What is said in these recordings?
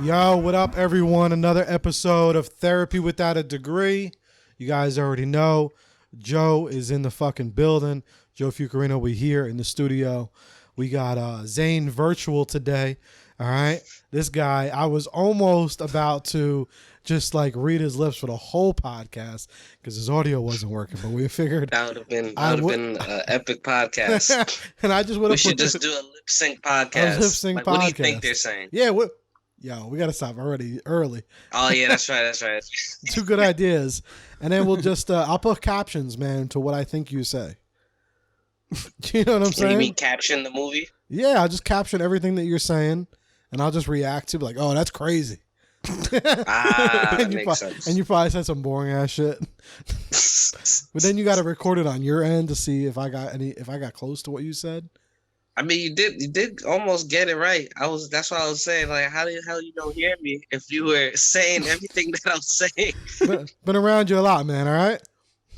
Yo, what up, everyone? Another episode of Therapy Without a Degree. You guys already know Joe is in the fucking building. Joe Fucarino, we here in the studio. We got Zain virtual today. All right, this guy, I was almost about to just like read his lips for the whole podcast because his audio wasn't working, but we figured that would have been an epic podcast. And I just would have. We should just do a lip sync podcast. A lip sync podcast. What do you think they're saying? Yeah, Yo, we gotta stop early. Oh yeah, that's right. Two good ideas, and then we'll just I'll put captions, man, to what I think you say. You know what I'm saying? You mean caption the movie? Yeah, I'll just caption everything that you're saying, and I'll just react to like, oh, that's crazy. That makes sense. And you probably said some boring ass shit. But then you got to record it on your end to see if I got close to what you said. I mean, you did almost get it right. That's what I was saying. Like, how the hell you don't hear me if you were saying everything that I'm saying? Been around you a lot, man. All right.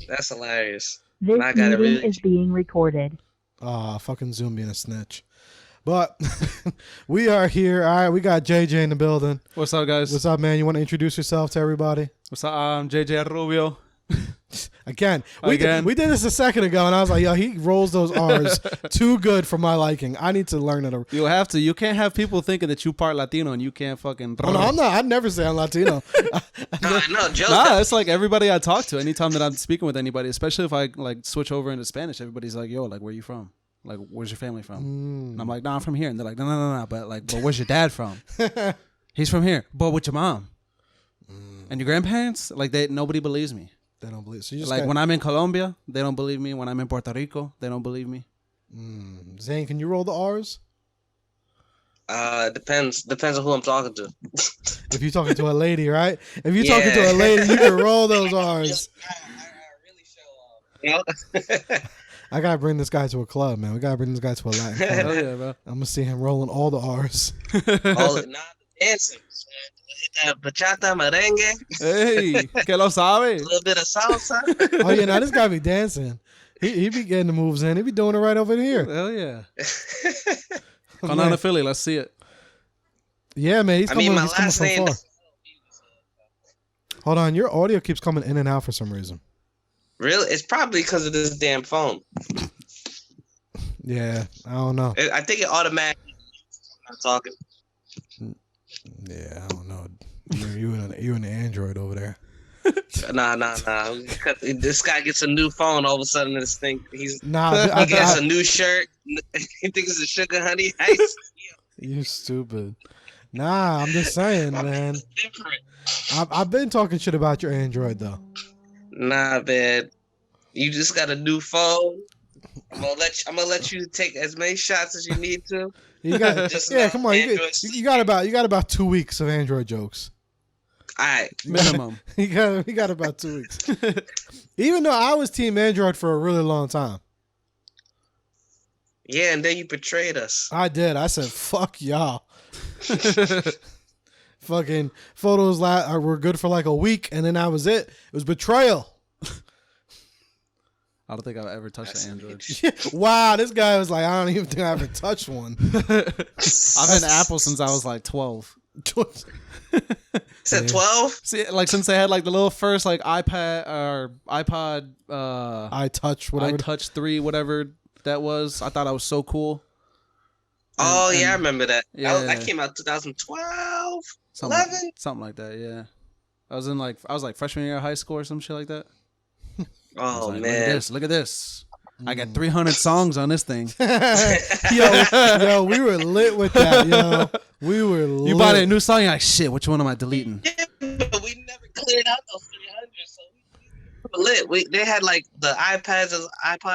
That's hilarious. This meeting is being recorded. Fucking Zoom being a snitch. But we are here. All right, we got JJ in the building. What's up, guys? What's up, man? You want to introduce yourself to everybody? What's up? I'm JJ El Rubio. Again. We did this a second ago, and I was like, yo, he rolls those R's too good for my liking. I need to learn it. You have to. You can't have people thinking that you part Latino and you can't fucking... Oh, no, I'm not. I'd never say I'm Latino. No, Joe. Nah, it's like everybody I talk to, anytime that I'm speaking with anybody, especially if I like switch over into Spanish, everybody's like, yo, like, where you from? Like, where's your family from? And I'm like, nah, I'm from here. And they're like, no, but where's your dad from? He's from here. But with your mom? And your grandparents? Like, nobody believes me. They don't believe. So you just like when I'm in Colombia, they don't believe me. When I'm in Puerto Rico, they don't believe me. Zain, can you roll the R's? Depends on who I'm talking to. If you're talking to a lady, right? If you're talking to a lady, you can roll those R's. I really show up. I gotta bring this guy to a club, man. We gotta bring this guy to a Latin club. Hell yeah, bro. I'm gonna see him rolling all the R's. All the dancing. Bachata, merengue. Hey, que lo sabe? A little bit of salsa. Oh yeah, now this guy be dancing. He be getting the moves in. He be doing it right over here. Hell yeah. Come down to Philly. Let's see it. Yeah, man. He's coming from far. Name. Hold on, your audio keeps coming in and out for some reason. Really? It's probably because of this damn phone. Yeah, I don't know. I think it automatically when I'm talking. Yeah, I don't know. You and the Android over there. Nah. This guy gets a new phone. All of a sudden, this thing he gets a new shirt. He thinks it's a sugar honey ice. You stupid. Nah, I'm just saying, man. I've been talking shit about your Android though. Nah, man. You just got a new phone. I'm gonna let you take as many shots as you need to. You got, come on. You got about 2 weeks of Android jokes. All right, minimum. you got about 2 weeks. Even though I was team Android for a really long time. Yeah, and then you betrayed us. I did. I said, "Fuck y'all." Fucking photos were good for like a week, and then that was it. It was betrayal. I don't think I've ever touched an Android. Wow, this guy was like, I don't even think I ever touched one. I've been Apple since I was like 12. Said 12? See, like since they had like the little first like iPad or iPod, iTouch 3, whatever that was. I thought I was so cool. Oh yeah, I remember that. Yeah, that came out 2012, 11, something like that. Yeah, I was like freshman year of high school or some shit like that. Oh like, man, look at this. I got 300 songs on this thing. yo, we were lit with that, yo. We were lit. You bought a new song, you're like, shit, which one am I deleting? Yeah, but we never cleared out those 300, so we were lit. They had like the iPods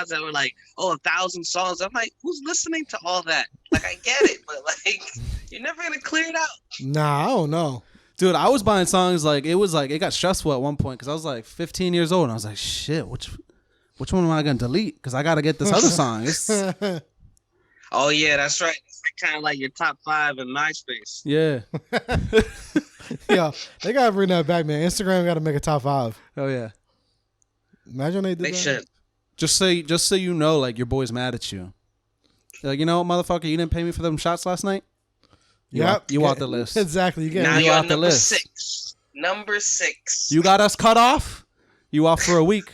that were like, 1,000 songs. I'm like, who's listening to all that? Like, I get it, but like, you're never gonna clear it out. Nah, I don't know. Dude, I was buying songs like it got stressful at one point because I was like 15 years old and I was like, shit, which one am I gonna delete? Because I gotta get this other song. Oh yeah, that's right. It's kind of like your top 5 in MySpace. Yeah. Yo, they gotta bring that back, man. Instagram gotta make a top 5. Oh yeah. Imagine they did They that. should. Just so you know, like your boy's mad at you. Like, you know, motherfucker, you didn't pay me for them shots last night. You out the list. Exactly. You get Now you you're out on the number list. 6. Number 6. You got us cut off. You off for a week.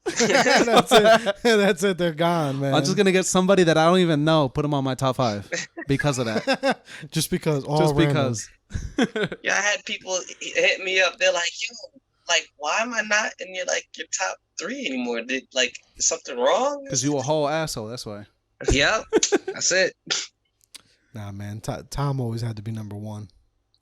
That's it. That's it. They're gone, man. I'm just gonna get somebody that I don't even know, put them on my top 5 because of that. Just because. Just because. Yeah, I had people hit me up. They're like, yo, like, why am I not in your top 3 anymore? Did is something wrong? Because you a whole asshole. That's why. Yep, that's it. Nah, man. Tom always had to be number 1.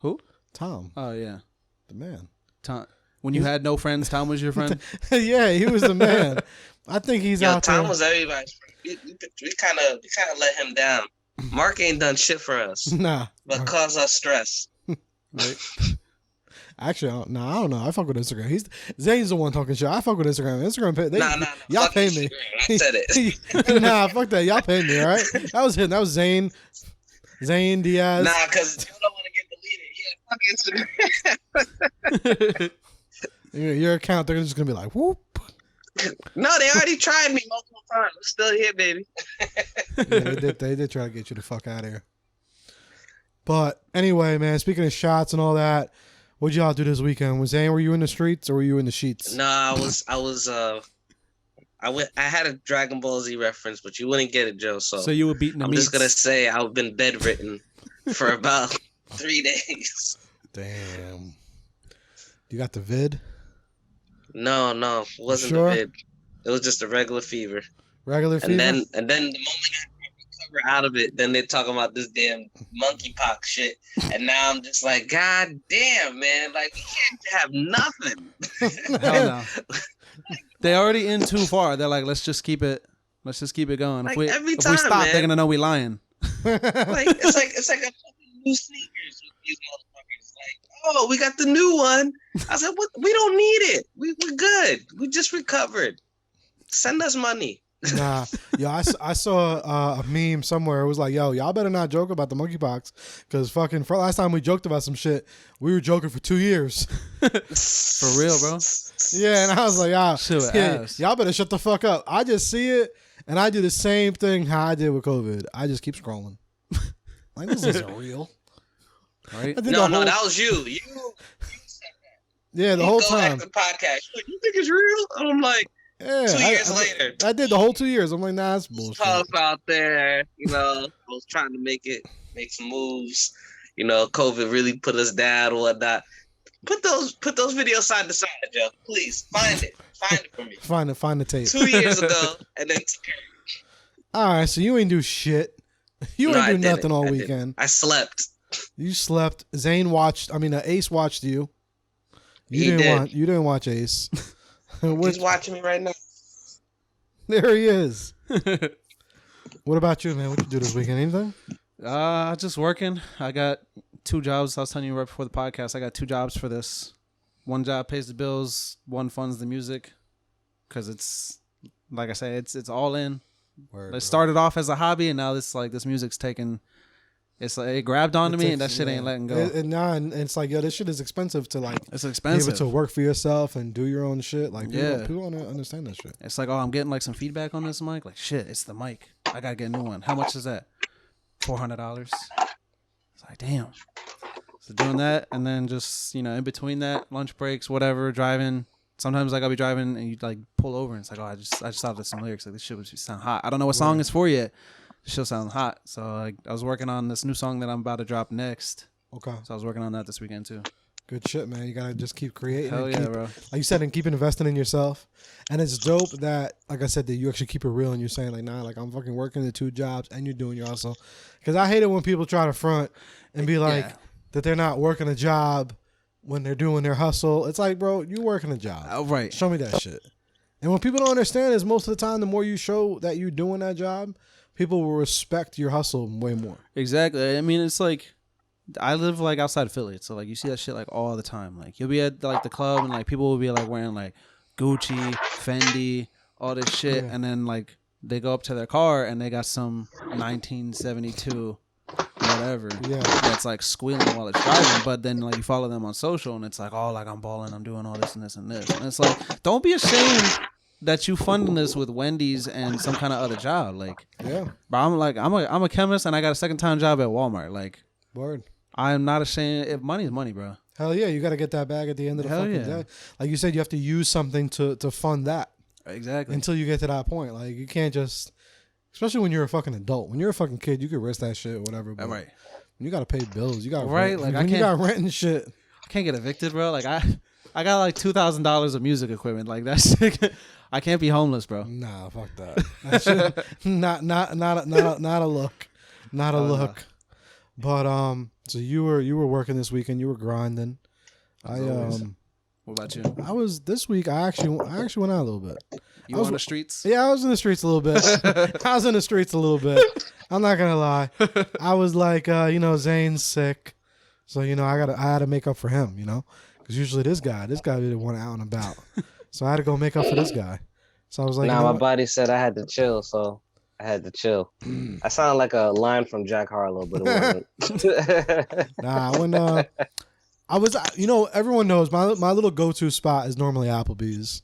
Who? Tom. Oh yeah, The man. Tom. When you had no friends, Tom was your friend. Yeah, he was the man. I think he's out Tom there. was everybody's friend. We kind of let him down. Mark ain't done shit for us, Nah. but cause us stress. Right? Actually, I don't know. I fuck with Instagram. Zane's the one talking shit. I fuck with Instagram. Instagram pay. Nah. Y'all Fuck pay Instagram. me. I said it. Nah, fuck that. Y'all pay me, all right? That was him. That was Zane. Zane Diaz. Nah, because you don't want to get deleted. Yeah, fuck Instagram. Your account, they're just going to be like, whoop. No, they already tried me multiple times. I'm still here, baby. Yeah, they did try to get you the fuck out of here. But anyway, man, speaking of shots and all that, what'd y'all do this weekend? Was Zane, were you in the streets or were you in the sheets? No, I had a Dragon Ball Z reference, but you wouldn't get it, Joe. So you were beating the I'm meats. just gonna say I've been bedridden for about 3 days. Damn. You got the vid? No, it wasn't Sure? the vid. It was just a regular fever. Regular fever? And then the moment I recover out of it, then they're talking about this damn monkeypox shit. And now I'm just like, God damn, man, like we can't have nothing. Hell no. They already in too far. They're like, let's just keep it going. Like, if every we time, stop, man. they're gonna know we lying. Like it's like a fucking new sneakers with these motherfuckers. Like, oh, we got the new one. I said, what? We don't need it. We're good. We just recovered. Send us money. Nah, yo, I saw a meme somewhere. It was like, yo, y'all better not joke about the monkeypox, because fucking for last time we joked about some shit, we were joking for 2 years. For real, bro. Yeah, and I was like, Ass. y'all better shut the fuck up. I just see it, and I do the same thing how I did with COVID. I just keep scrolling. Like, this isn't real. Right? No, that was you. You said that. Yeah, the whole Go back time. to the podcast. Like, you think it's real? And I'm like, Yeah, 2 years later. I did the whole 2 years. I'm like, nah, that's bullshit. Tough out there. I was trying to make some moves. COVID really put us down or whatnot. Put those videos side to side, Joe. Please find it for me. Find the tape. 2 years ago, and then All right, so you ain't do shit. You ain't do nothing all weekend. I slept. You slept. Ace watched you. You didn't watch Ace. He's watching me right now. There he is. What about you, man? What you do this weekend? Anything? Just working. I got 2 jobs. I was telling you right before the podcast. I got 2 jobs for this. One job pays the bills. One funds the music. Because it's, like I say, it's all in. It started off as a hobby, and now this music's taking. It's like it grabbed onto me, and that shit ain't letting go. And it's like, yo, this shit is expensive to It's be expensive able to work for yourself and do your own shit. Like, Yeah. people don't understand that shit. It's like, oh, I'm getting like some feedback on this mic. Like, shit, it's the mic. I gotta get a new one. How much is that? $400. It's like, damn. So doing that, and then just in between that, lunch breaks, whatever, driving. Sometimes I gotta be driving, and you like pull over, and it's like, oh, I just thought of some lyrics. Like, this shit would sound hot. I don't know what song it's for yet. She'll sound hot. So I was working on this new song that I'm about to drop next. Okay. So I was working on that this weekend too. Good shit, man. You gotta just keep creating. Hell yeah, bro. Like you said, and keep investing in yourself. And it's dope that, like I said, that you actually keep it real and you're saying like, nah, like I'm fucking working the 2 jobs and you're doing your hustle. Because I hate it when people try to front and be like that they're not working a job when they're doing their hustle. It's like, bro, you working a job. Oh, right. Show me that shit. And what people don't understand is most of the time, the more you show that you're doing that job, people will respect your hustle way more. Exactly. I mean, it's like I live like outside of Philly, so like you see that shit like all the time. Like you'll be at like the club and like people will be like wearing like Gucci, Fendi, all this shit, and then like they go up to their car and they got some 1972 whatever that's like squealing while it's driving. But then like you follow them on social and it's like, oh, like I'm balling, I'm doing all this and this and this, and it's like, don't be ashamed that you funding this with Wendy's and some kind of other job. Like, but I'm a chemist and I got a second-time job at Walmart. Like, word. I'm not ashamed. If money is money, bro. Hell yeah, you got to get that bag at the end of the fucking day. Like you said, you have to use something to fund that. Exactly. Until you get to that point. Like, you can't just, especially when you're a fucking adult. When you're a fucking kid, you can risk that shit or whatever. But right. When you got to pay bills, you got right. Rent. Like, when you got rent and shit. I can't get evicted, bro. Like, I got like $2,000 of music equipment. Like, that shit, I can't be homeless, bro. Nah, fuck that. That shit, not a look. Not a look. But so you were working this weekend. You were grinding. What about you? I was this week. I actually went out a little bit. You were on the streets? Yeah, I was in the streets a little bit. I'm not gonna lie. I was like, Zain's sick, so I had to make up for him, because usually this guy didn't want out and about, so I had to go make up for this guy. So I was like, my body said I had to chill, so I had to chill. I sound like a line from Jack Harlow, but it wasn't. Nah, when I was, everyone knows my little go-to spot is normally Applebee's.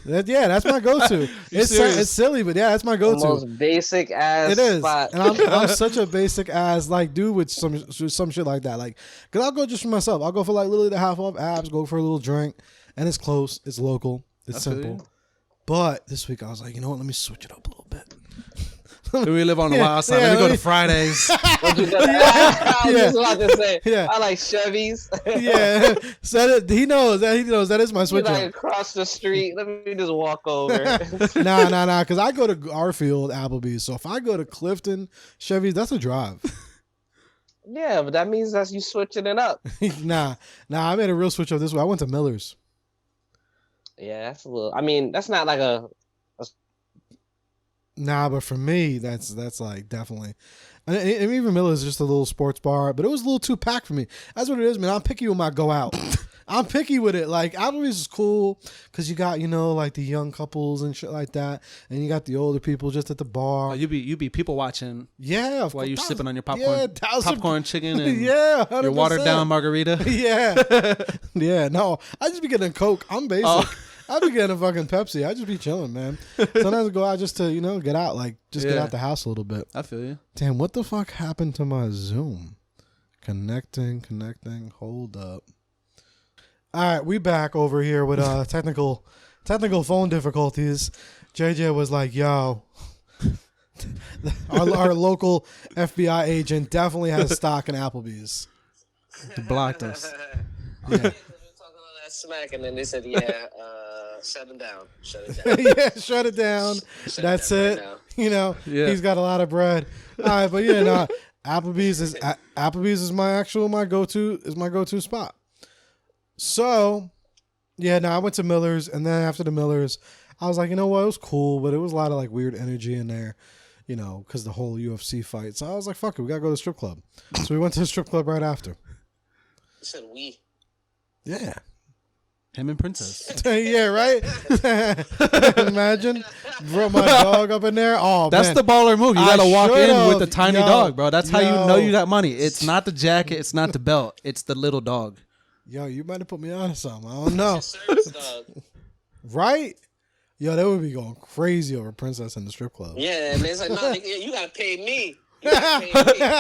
That's my go-to. It's silly, but that's my go-to. The most basic ass. It is, spot. and I'm such a basic ass like dude with some shit like that. Like, cause I'll go just for myself. I'll go for like literally the half off apps. Go for a little drink, and it's close. It's local. It's simple. But this week I was like, you know what? Let me switch it up a little bit. We live on the wild side. Let me go to Fridays. I was just about to say. I like Chevys. He knows that is my switch up. Like across the street. Let me just walk over. Nah. Because I go to Garfield, Applebee's. So if I go to Clifton, Chevy's, that's a drive. Yeah, but that means that you switching it up. Nah. I made a real switch up this way. I went to Miller's. Yeah, that's a little. I mean, that's not like a. Nah, but for me, that's like definitely. And even Miller's is just a little sports bar, but it was a little too packed for me. That's what it is, man. I'm picky with my go out. I'm picky with it. Like, Applebee's is cool because you got, like the young couples and shit like that, and you got the older people just at the bar. Oh, you be people watching. Yeah, while you sipping on your popcorn chicken and 100%. Your watered down margarita. Yeah. No, I just be getting Coke. I'm basic. I be getting a fucking Pepsi. I just be chilling, man. Sometimes I go out just to, get out, like, just get out the house a little bit. I feel you. Damn, what the fuck happened to my Zoom? Connecting. Hold up. All right, we back over here with technical phone difficulties. JJ was like, yo, our local FBI agent definitely has stock in Applebee's. He blocked us. Yeah. Smack, and then they said, shut it down. Shut it down. That's it. Right he's got a lot of bread. All right, but Applebee's is my go-to spot. So I went to Miller's, and then after the Miller's, I was like, you know what, it was cool, but it was a lot of like weird energy in there, because the whole UFC fight. So I was like, fuck it, we gotta go to the strip club. So we went to the strip club right after. You said we. Yeah. Him and Princess. Yeah, right? Imagine. Brought my dog up in there. Oh, that's man. the baller move. You got to walk in with the tiny dog, bro. That's how you know you got money. It's not the jacket. It's not the belt. It's the little dog. Yo, you might have put me on to something. I don't know. Right? Yo, they would be going crazy over Princess in the strip club. Yeah, and it's like, no, you got to pay me. Yeah.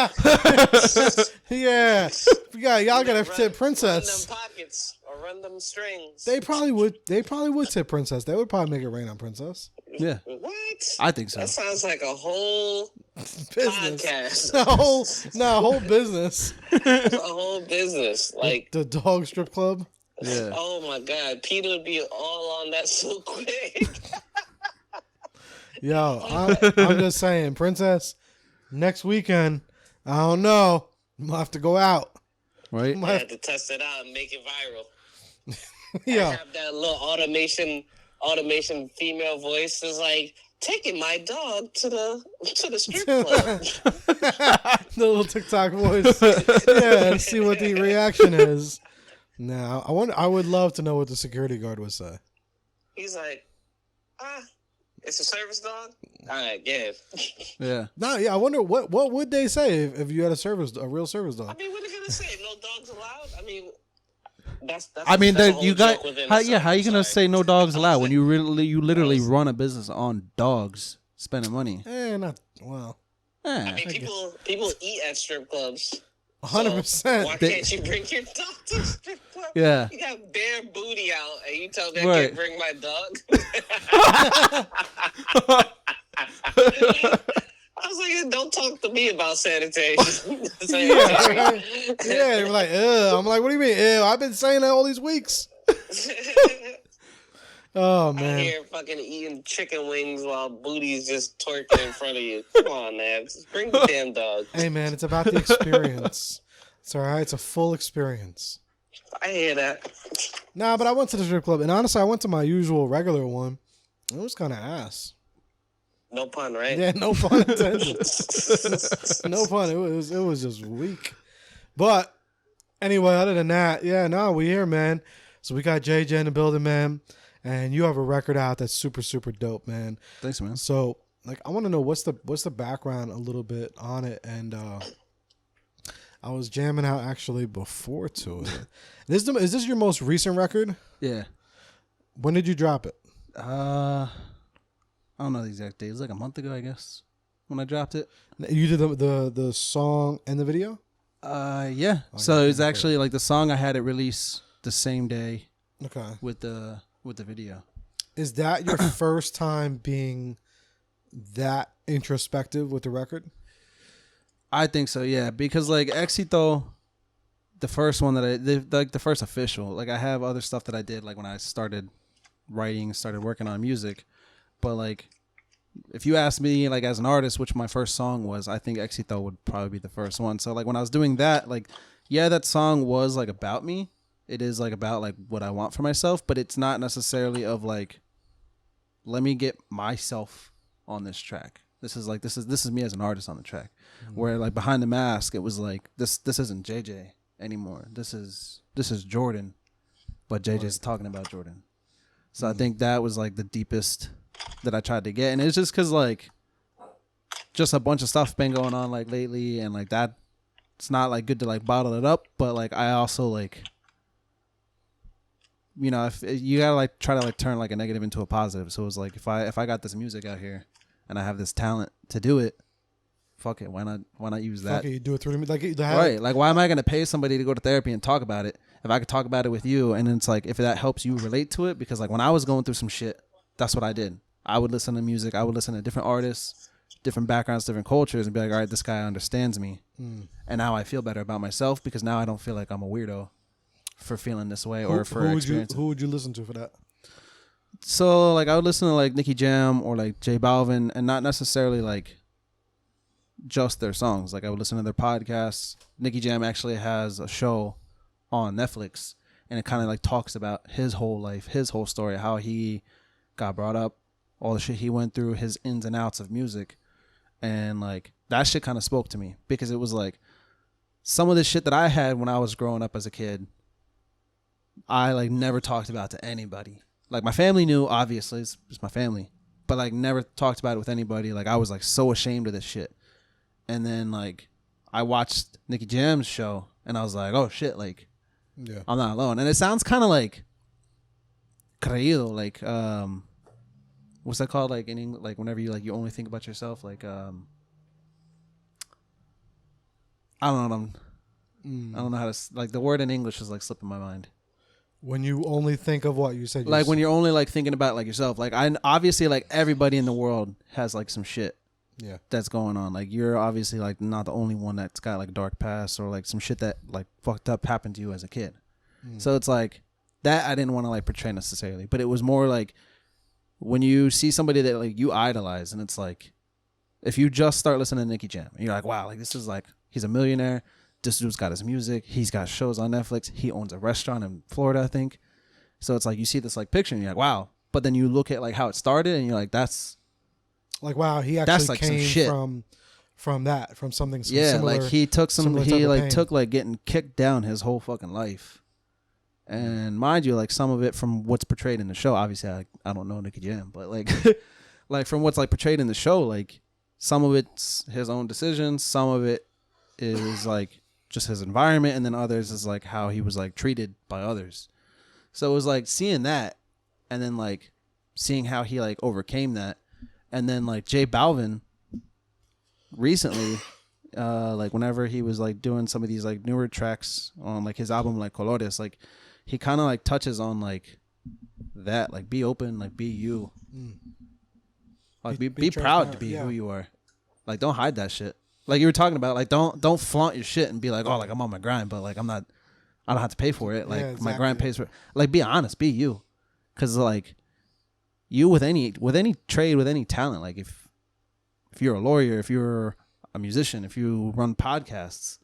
Y'all gotta tip Princess. Run them pockets or run them strings. They probably would tip Princess. They would probably make it rain on Princess. Yeah. What? I think so. That sounds like a whole business. podcast. A whole business. It's a whole business. Like the dog strip club. Yeah. Oh my God, Peter would be all on that so quick. Yo, I'm just saying, Princess. Next weekend, I don't know. We'll have to go out. Right? I have to test it out and make it viral. Yeah. I have that little automation female voice. It's like, taking my dog to the strip club. The little TikTok voice. Yeah, let's see what the reaction is. Now, I would love to know what the security guard would say. He's like, it's a service dog? All right, yeah. Yeah. No, yeah, I wonder what would they say if you had a real service dog? I mean, what are they gonna say? No dogs allowed? I mean, that's I mean, that's a that whole you got. joke within How itself. are you gonna say no dogs allowed when you literally I was- run a business on dogs spending money? Not well. I mean, people eat at strip clubs. 100%. Why can't you bring your dog to the strip club? Yeah. You got bare booty out, and you tell me I Right. can't bring my dog. I was like, don't talk to me about sanitation. Yeah, they're like, ugh. I'm like, what do you mean? Ew, I've been saying that all these weeks. Oh I man. hear fucking eating chicken wings while booty's just twerking in front of you. Come on, man. Just bring the damn dog. Hey man, it's about the experience. It's all right. It's a full experience. I hear that. Nah, but I went to the strip club, and honestly, I went to my usual regular one. It was kind of ass. No pun, right? Yeah, no pun intended. No pun. It was just weak. But anyway, other than that, yeah, no, we here, man. So we got JJ in the building, man, and you have a record out that's super, super dope, man. Thanks, man. So, like, I want to know what's the background a little bit on it, and I was jamming out actually before to it. Is this your most recent record? Yeah. When did you drop it? I don't know the exact date. It was like a month ago, I guess, when I dropped it. You did the song and the video? Yeah. Oh, So yeah, it was okay. actually like the song I had it release the same day Okay. with the video. Is that your first time being that introspective with the record? I think so, yeah. Because like Éxito, the first one like the first official, like I have other stuff that I did like when I started writing, started working on music. But like, if you ask me, like as an artist, which my first song was, I think Éxito would probably be the first one. So like when I was doing that, like, yeah, that song was like about me. It is like about like what I want for myself, but it's not necessarily of like, let me get myself on this track. This is me as an artist on the track. Mm-hmm. Where like Behind the Mask, it was like this isn't JJ anymore. This is Jordan, but JJ's talking about Jordan. So I think that was like the deepest that I tried to get, and it's just because like just a bunch of stuff been going on like lately, and like that it's not like good to like bottle it up, but like I also like, you know, if you gotta like try to like turn like a negative into a positive. So it was like if I got this music out here and I have this talent to do it, fuck it, why not use that? Fuck it, you do it through me, like Right, like why am I gonna pay somebody to go to therapy and talk about it if I could talk about it with you? And it's like if that helps you relate to it, because like when I was going through some shit, that's what I did. I would listen to music. I would listen to different artists, different backgrounds, different cultures, and be like, all right, this guy understands me. And now I feel better about myself because now I don't feel like I'm a weirdo for feeling this way or for experiencing. Who would you listen to for that? So like I would listen to like Nicky Jam or like J Balvin, and not necessarily like just their songs. Like I would listen to their podcasts. Nicky Jam actually has a show on Netflix, and it kind of like talks about his whole life, his whole story, how he got brought up, all the shit he went through, his ins and outs of music. And like that shit kind of spoke to me because it was like some of the shit that I had when I was growing up as a kid, I like never talked about to anybody. Like my family knew, obviously, it's my family, but like never talked about it with anybody. Like I was like so ashamed of this shit. And then like I watched Nicky Jam's show and I was like, oh shit, like Yeah. I'm not alone. And it sounds kind of like creído, like what's that called? Like in English, like whenever you like you only think about yourself, like I don't know. I don't know how to like the word in English is like slipping my mind. When you only think of what you said, Like when you're only like thinking about like yourself. Like I obviously like everybody in the world has like some shit. Yeah. That's going on. Like you're obviously like not the only one that's got like dark past or like some shit that like fucked up happened to you as a kid. So it's like that I didn't want to like portray necessarily, but it was more like when you see somebody that like you idolize, and it's like if you just start listening to Nicky Jam and you're like, wow, like this is like he's a millionaire. This dude's got his music. He's got shows on Netflix. He owns a restaurant in Florida, I think. So it's like you see this like picture and you're like, wow. But then you look at like how it started and you're like, that's Like, wow, he That's actually like some came shit. from that, from something Yeah, similar. like he took some, similar type he of like pain. took like getting kicked down his whole fucking life. And mind you, like some of it from what's portrayed in the show, obviously I don't know Nicky Jam, but like like from what's like portrayed in the show, like some of it's his own decisions, some of it is like just his environment, and then others is like how he was like treated by others. So it was like seeing that, and then like seeing how he like overcame that, and then like J Balvin recently, like whenever he was like doing some of these like newer tracks on like his album like Colores, like he kind of like touches on like that, like be open, like be you, like be proud to be who you are, like don't hide that shit. Like you were talking about, like don't flaunt your shit and be like, oh, like I'm on my grind, but like I don't have to pay for it. Like exactly. my grind pays for it. Like be honest, be you, because like you with any trade, with any talent, like if you're a lawyer, if you're a musician, if you run podcasts,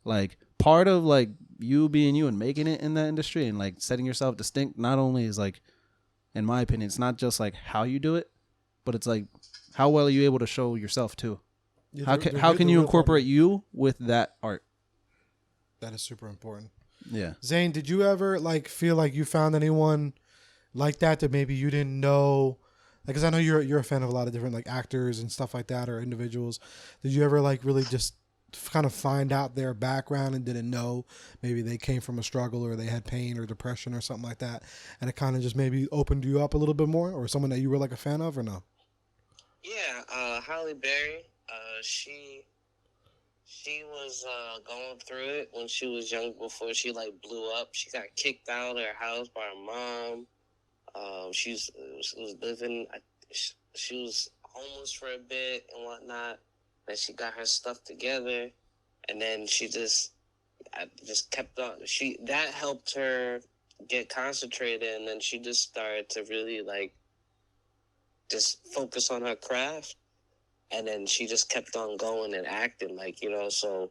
like part of like you being you and making it in that industry and like setting yourself distinct, not only is like, in my opinion, it's not just like how you do it, but it's like how well are you able to show yourself too. Yeah, How can you incorporate you with that art? That is super important. Yeah. Zain, did you ever like feel like you found anyone like that maybe you didn't know? Like, cause I know you're a fan of a lot of different like actors and stuff like that, or individuals. Did you ever like really just kind of find out their background and didn't know maybe they came from a struggle or they had pain or depression or something like that, and it kind of just maybe opened you up a little bit more, or someone that you were like a fan of, or no? Yeah, Halle Berry. She was going through it when she was young before she like blew up. She got kicked out of her house by her mom. She was living. She was homeless for a bit and whatnot. Then she got her stuff together, and then she just kept on. That helped her get concentrated, and then she just started to really like just focus on her craft. And then she just kept on going and acting like, you know, so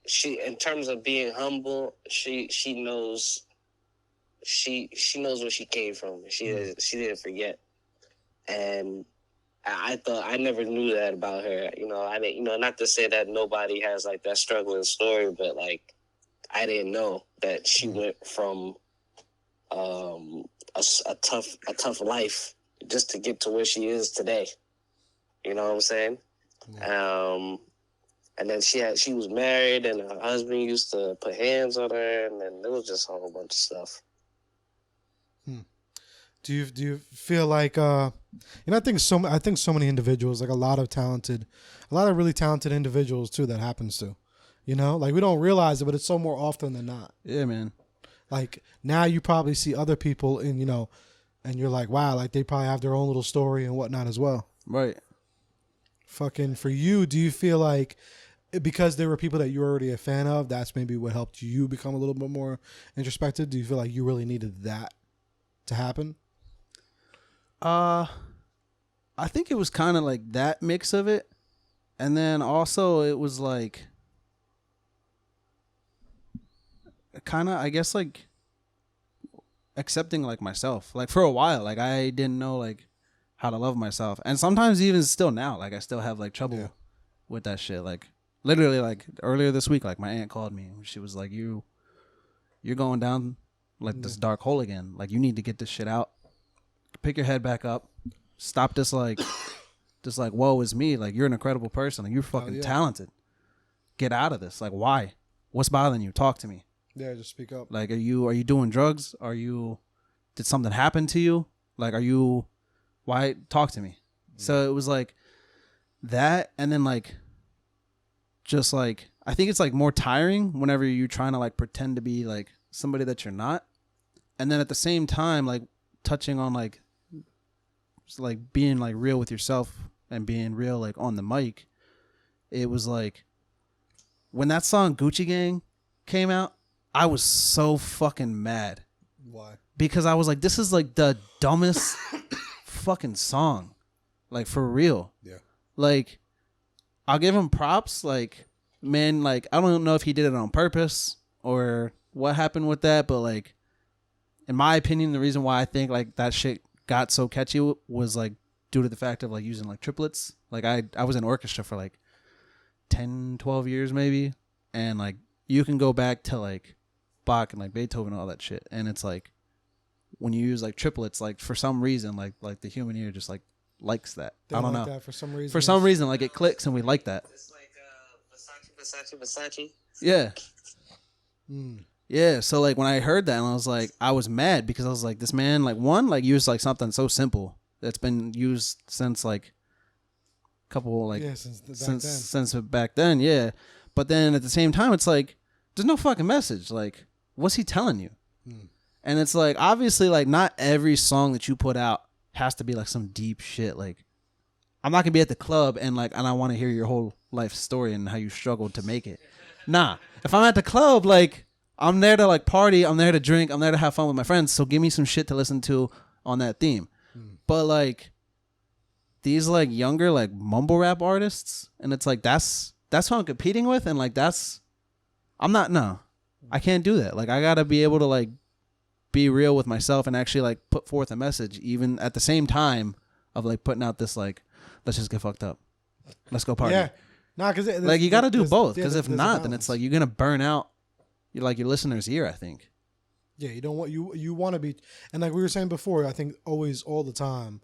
she, in terms of being humble, she knows where she came from. She didn't forget. And I thought, I never knew that about her. You know, I didn't, you know, not to say that nobody has like that struggling story, but like, I didn't know that she went from a tough life just to get to where she is today. You know what I'm saying? Yeah. And then she was married, and her husband used to put hands on her, and then there was just a whole bunch of stuff. Do you feel like you know, I think so many individuals, like a lot of really talented individuals too, that happens to, you know, like we don't realize it, but it's so more often than not. Yeah, man. Like now you probably see other people in, you know, and you're like, wow, like they probably have their own little story and whatnot as well. Right. Fucking for you, do you feel like because there were people that you're already a fan of, that's maybe what helped you become a little bit more introspective? Do you feel like you really needed that to happen? I think it was kind of like that mix of it. And then also it was like kind of, I guess, like accepting like myself. Like for a while, like I didn't know like how to love myself. And sometimes even still now, like I still have like trouble with that shit. Like literally like earlier this week, like my aunt called me and she was like, you're going down like this dark hole again. Like you need to get this shit out. Pick your head back up. Stop this like woe is me. Like you're an incredible person. Like you're fucking talented. Get out of this. Like why? What's bothering you? Talk to me. Yeah, just speak up. Like are you doing drugs? Did something happen to you? Like why? Talk to me. So it was like that, and then like just like I think it's like more tiring whenever you're trying to like pretend to be like somebody that you're not, and then at the same time like touching on like just like being like real with yourself and being real like on the mic. It was like when that song Gucci Gang came out, I was so fucking mad. Why? Because I was like, this is like the dumbest fucking song, like for real. Yeah. Like I'll give him props, like man, like I don't know if he did it on purpose or what happened with that, but like in my opinion, the reason why I think like that shit got so catchy was like due to the fact of like using like triplets. Like I was in orchestra for like 10, 12 years maybe, and like you can go back to like Bach and like Beethoven and all that shit, and it's like when you use like triplets, like for some reason like the human ear just like likes that. They I don't like know. that for some reason. For some reason, like it clicks and we like that. It's like Versace. Yeah. Mm. Yeah. So like when I heard that, and I was like, I was mad because I was like, this man like used like something so simple that's been used since like a couple like since back then. Yeah. But then at the same time, it's like there's no fucking message. Like, what's he telling you? Mm. And it's like obviously like not every song that you put out has to be like some deep shit. Like I'm not gonna be at the club and I want to hear your whole life story and how you struggled to make it. Nah, if I'm at the club, like I'm there to like party, I'm there to drink, I'm there to have fun with my friends. So give me some shit to listen to on that theme. But like these like younger like mumble rap artists, and it's like that's who I'm competing with, and like I can't do that. Like I gotta be able to like be real with myself and actually like put forth a message, even at the same time of like putting out this like, let's just get fucked up, let's go party. Yeah, because like you got to do both. Because if not, then it's like you're gonna burn out your listener's ear. I think. Yeah, you don't want you want to be, and like we were saying before, I think always all the time,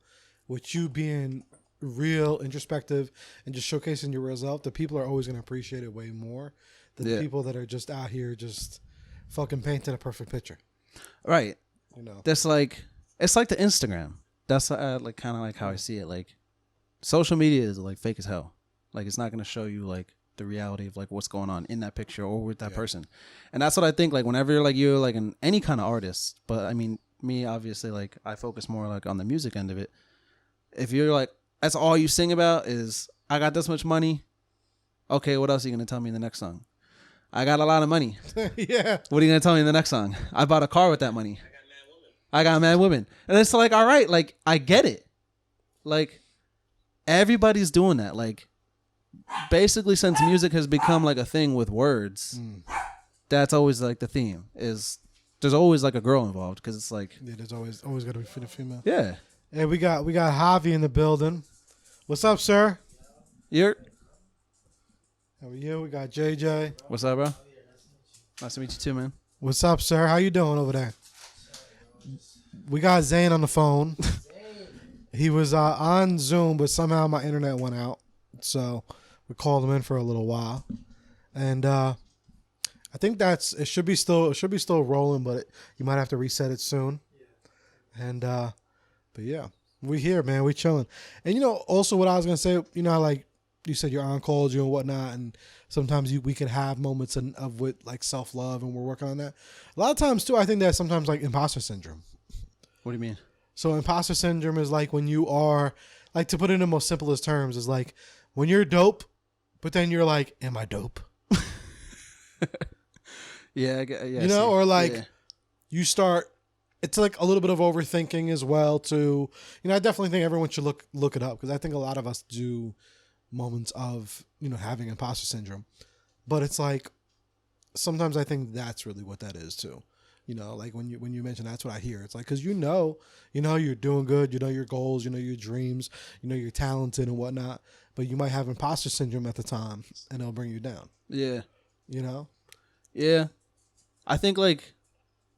with you being real, introspective, and just showcasing your real self, the people are always gonna appreciate it way more than the people that are just out here just fucking painting a perfect picture. Right. You know, that's like it's like the Instagram. That's like kind of like how I see it. Like social media is like fake as hell. Like it's not gonna show you like the reality of like what's going on in that picture or with that person. And that's what I think. Like whenever you're like an any kind of artist, but I mean me obviously like I focus more like on the music end of it. If you're like that's all you sing about is I got this much money. Okay, what else are you gonna tell me in the next song? I got a lot of money. Yeah. What are you gonna tell me in the next song? I bought a car with that money. I got mad women. And it's like, all right, like I get it. Like everybody's doing that. Like basically since music has become like a thing with words, that's always like the theme is there's always like a girl involved because it's like there's always got to be for the female. Yeah. Hey, we got Javi in the building. What's up, sir? How are you? We got JJ. What's up, bro? Nice to meet you too, man. What's up, sir? How you doing over there? We got Zain on the phone. He was on Zoom, but somehow my internet went out, so we called him in for a little while. And I think it should be still rolling, but you might have to reset it soon. And but yeah, we here, man. We chilling. And also what I was gonna say, like. You said your aunt called you and whatnot, and sometimes we can have moments of with like self-love, and we're working on that. A lot of times too, I think that sometimes like imposter syndrome. What do you mean? So imposter syndrome is like when you are, like to put it in the most simplest terms, is like when you're dope, but then you're like, am I dope? Yeah. Or like you start, it's like a little bit of overthinking as well too. I definitely think everyone should look it up because I think a lot of us do moments of having imposter syndrome, but it's like sometimes I think that's really what that is too. Like when you mention that's what I hear. It's like because you're doing good, your goals, your dreams, you're talented and whatnot, but you might have imposter syndrome at the time and it'll bring you down. Yeah. Yeah. I think like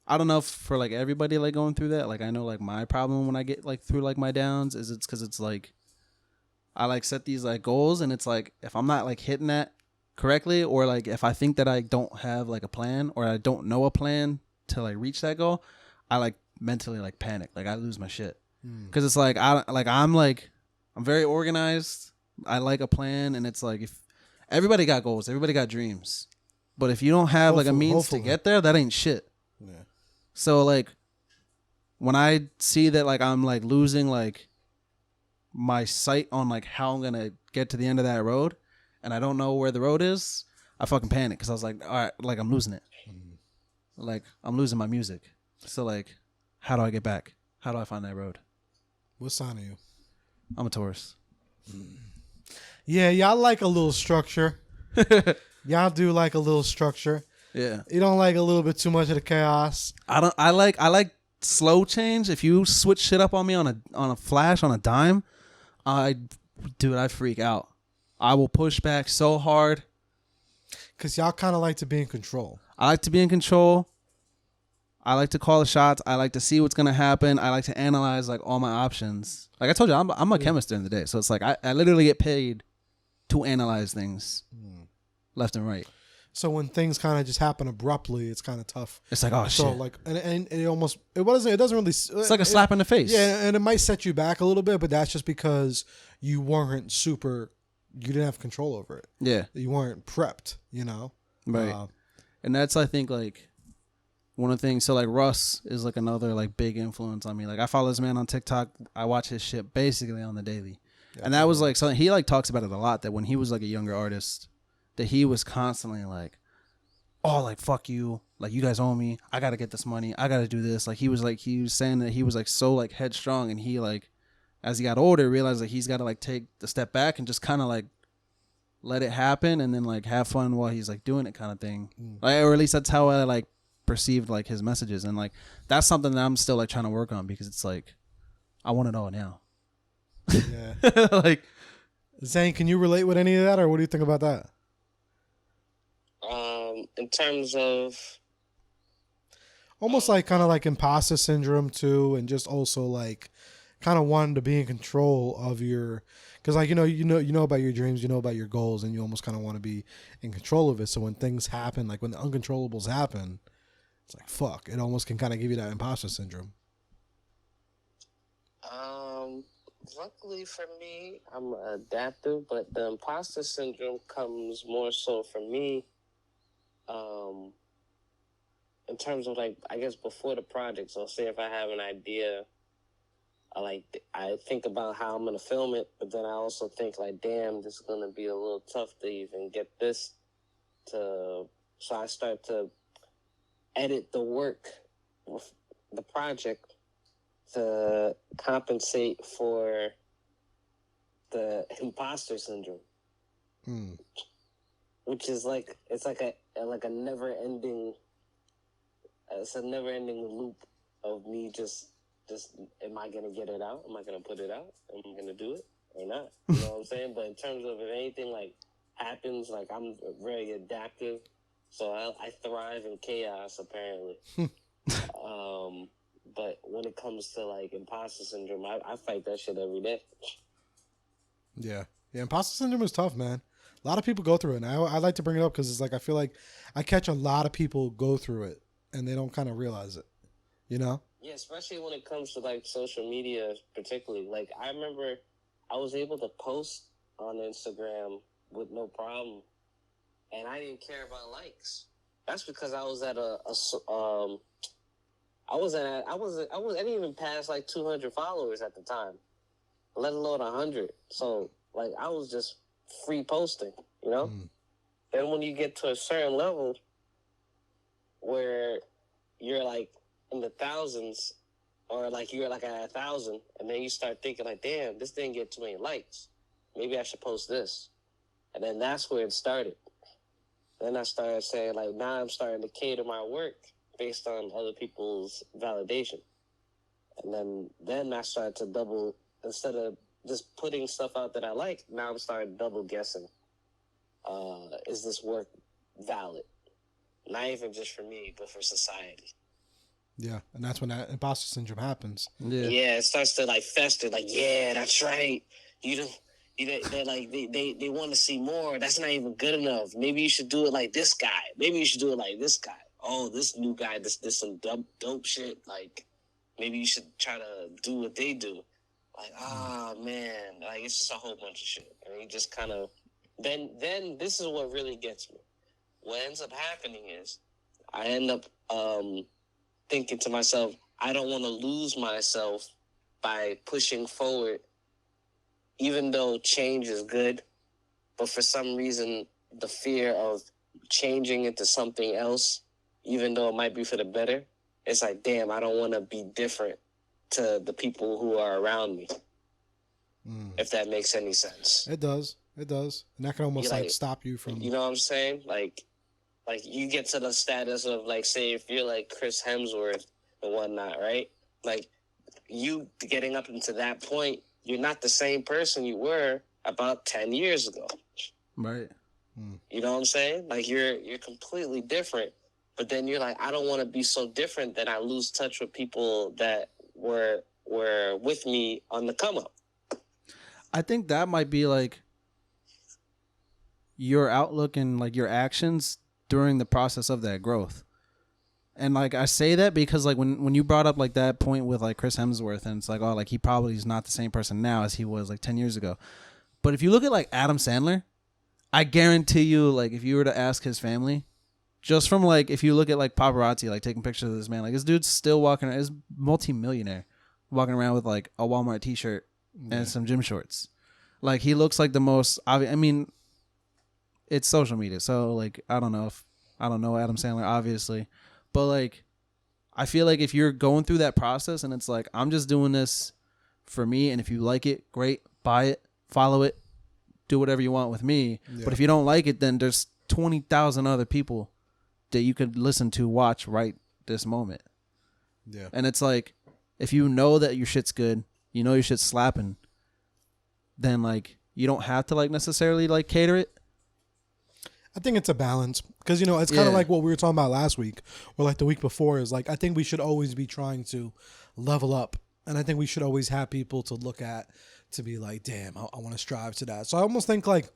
I don't know if for like everybody like going through that. Like I know like my problem when I get like through like my downs is it's because it's like I like set these like goals and it's like if I'm not like hitting that correctly or like if I think that I don't have like a plan or I don't know a plan to like reach that goal, I like mentally like panic. Like I lose my shit. Cause it's like I'm very organized. I like a plan and it's like if everybody got goals, everybody got dreams. But if you don't have like a means to get there, that ain't shit. Yeah. So like when I see that like I'm like losing like my sight on like how I'm gonna get to the end of that road and I don't know where the road is, I fucking panic because I was like, all right, like I'm losing it. Like I'm losing my music. So like how do I get back? How do I find that road? What sign are you? I'm a Taurus. Yeah, y'all like a little structure. Y'all do like a little structure. Yeah. You don't like a little bit too much of the chaos. I like slow change. If you switch shit up on me on a flash, on a dime, Dude, I freak out. I will push back so hard. Because y'all kind of like to be in control. I like to be in control. I like to call the shots. I like to see what's going to happen. I like to analyze like all my options. Like I told you, I'm a chemist during the day. So it's like I literally get paid to analyze things left and right. So when things kind of just happen abruptly, it's kind of tough. It's like, oh, so shit. like, and it doesn't really. It's like a slap in the face. Yeah, and it might set you back a little bit, but that's just because you didn't have control over it. Yeah. You weren't prepped, you know? Right. And that's, I think, like, one of the things. So, like, Russ is, like, another, like, big influence on me. Like, I follow this man on TikTok. I watch his shit basically on the daily. Yeah, and that was, like, something, he, like, talks about it a lot, that when he was, like, a younger artist, that he was constantly, like, oh, like, fuck you. Like, you guys owe me. I got to get this money. I got to do this. Like, he was saying that he was, like, so, like, headstrong. And he, like, as he got older, realized that he's got to, like, take the step back and just kind of, like, let it happen and then, like, have fun while he's, like, doing it kind of thing. Like, or at least that's how I, like, perceived, like, his messages. And, like, that's something that I'm still, like, trying to work on because it's, like, I want it all now. Yeah. Like, Zain, can you relate with any of that, or what do you think about that? In terms of almost like kind of like imposter syndrome too, and just also like kind of wanting to be in control of your, because like you know about your dreams, you know about your goals, and you almost kind of want to be in control of it. So when things happen, like when the uncontrollables happen, it's like fuck. It almost can kind of give you that imposter syndrome. Luckily for me, I'm adaptive, but the imposter syndrome comes more so for me. In terms of like, I guess before the project, so say if I have an idea, I think about how I'm gonna film it, but then I also think like, damn, this is gonna be a little tough to even get this to. So I start to edit the work with the project to compensate for the imposter syndrome, which is like it's like a never ending. It's a never ending loop of me just am I gonna get it out? Am I gonna put it out? Am I gonna do it or not? You know what I'm saying? But in terms of if anything like happens, like I'm very adaptive, so I thrive in chaos apparently. But when it comes to like imposter syndrome, I fight that shit every day. Yeah, imposter syndrome is tough, man. A lot of people go through it, and I like to bring it up because it's like I feel like I catch a lot of people go through it and they don't kind of realize it, you know? Yeah, especially when it comes to like social media, particularly. Like I remember I was able to post on Instagram with no problem, and I didn't care about likes. That's because I was at I didn't even pass like 200 followers at the time, let alone 100. So like I was just free posting, you know? Then when you get to a certain level where you're like in the thousands, or like you're like at 1,000, and then you start thinking like, damn, this didn't get too many likes. Maybe I should post this. And then that's where it started. Then I started saying like, now I'm starting to cater my work based on other people's validation. And then I started to double, instead of just putting stuff out that I like, now I'm starting double guessing. Is this work valid? Not even just for me, but for society. Yeah, and that's when that imposter syndrome happens. Yeah, it starts to like fester. Like, yeah, that's right. They're like they want to see more. That's not even good enough. Maybe you should do it like this guy. Maybe you should do it like this guy. Oh, this new guy, this some dope shit. Like, maybe you should try to do what they do. Like, man, like it's just a whole bunch of shit. And you just kind of then this is what really gets me. What ends up happening is I end up thinking to myself, I don't want to lose myself by pushing forward, even though change is good. But for some reason, the fear of changing into something else, even though it might be for the better, it's like, damn, I don't want to be different to the people who are around me. If that makes any sense. It does. And that can almost like stop you from... You know what I'm saying? Like you get to the status of like, say if you're like Chris Hemsworth and whatnot, right? Like you getting up into that point you're not the same person you were about 10 years ago. Right. You know what I'm saying? Like you're completely different. But then you're like, I don't want to be so different that I lose touch with people that were with me on the come up. I think that might be like your outlook and like your actions during the process of that growth. And like I say that because like when you brought up like that point with like Chris Hemsworth, and it's like, oh, like he probably is not the same person now as he was like 10 years ago. But if you look at like Adam Sandler, I guarantee you, like if you were to ask his family, just from like if you look at like paparazzi like taking pictures of this man, like this dude's still walking around, is multi-millionaire walking around with like a Walmart t-shirt and some gym shorts. Like he looks like the most obvious. I mean, it's social media, so like I don't know Adam Sandler obviously, but like I feel like if you're going through that process and it's like I'm just doing this for me, and if you like it, great, buy it, follow it, do whatever you want with me. Yeah. But if you don't like it, then there's 20,000 other people that you could listen to, watch right this moment. Yeah. And it's like, if you know that your shit's good, you know your shit's slapping, then like you don't have to like necessarily like cater it. I think it's a balance because, you know, it's kind of like what we were talking about last week or like the week before is like, I think we should always be trying to level up. And I think we should always have people to look at to be like, damn, I want to strive to that. So I almost think like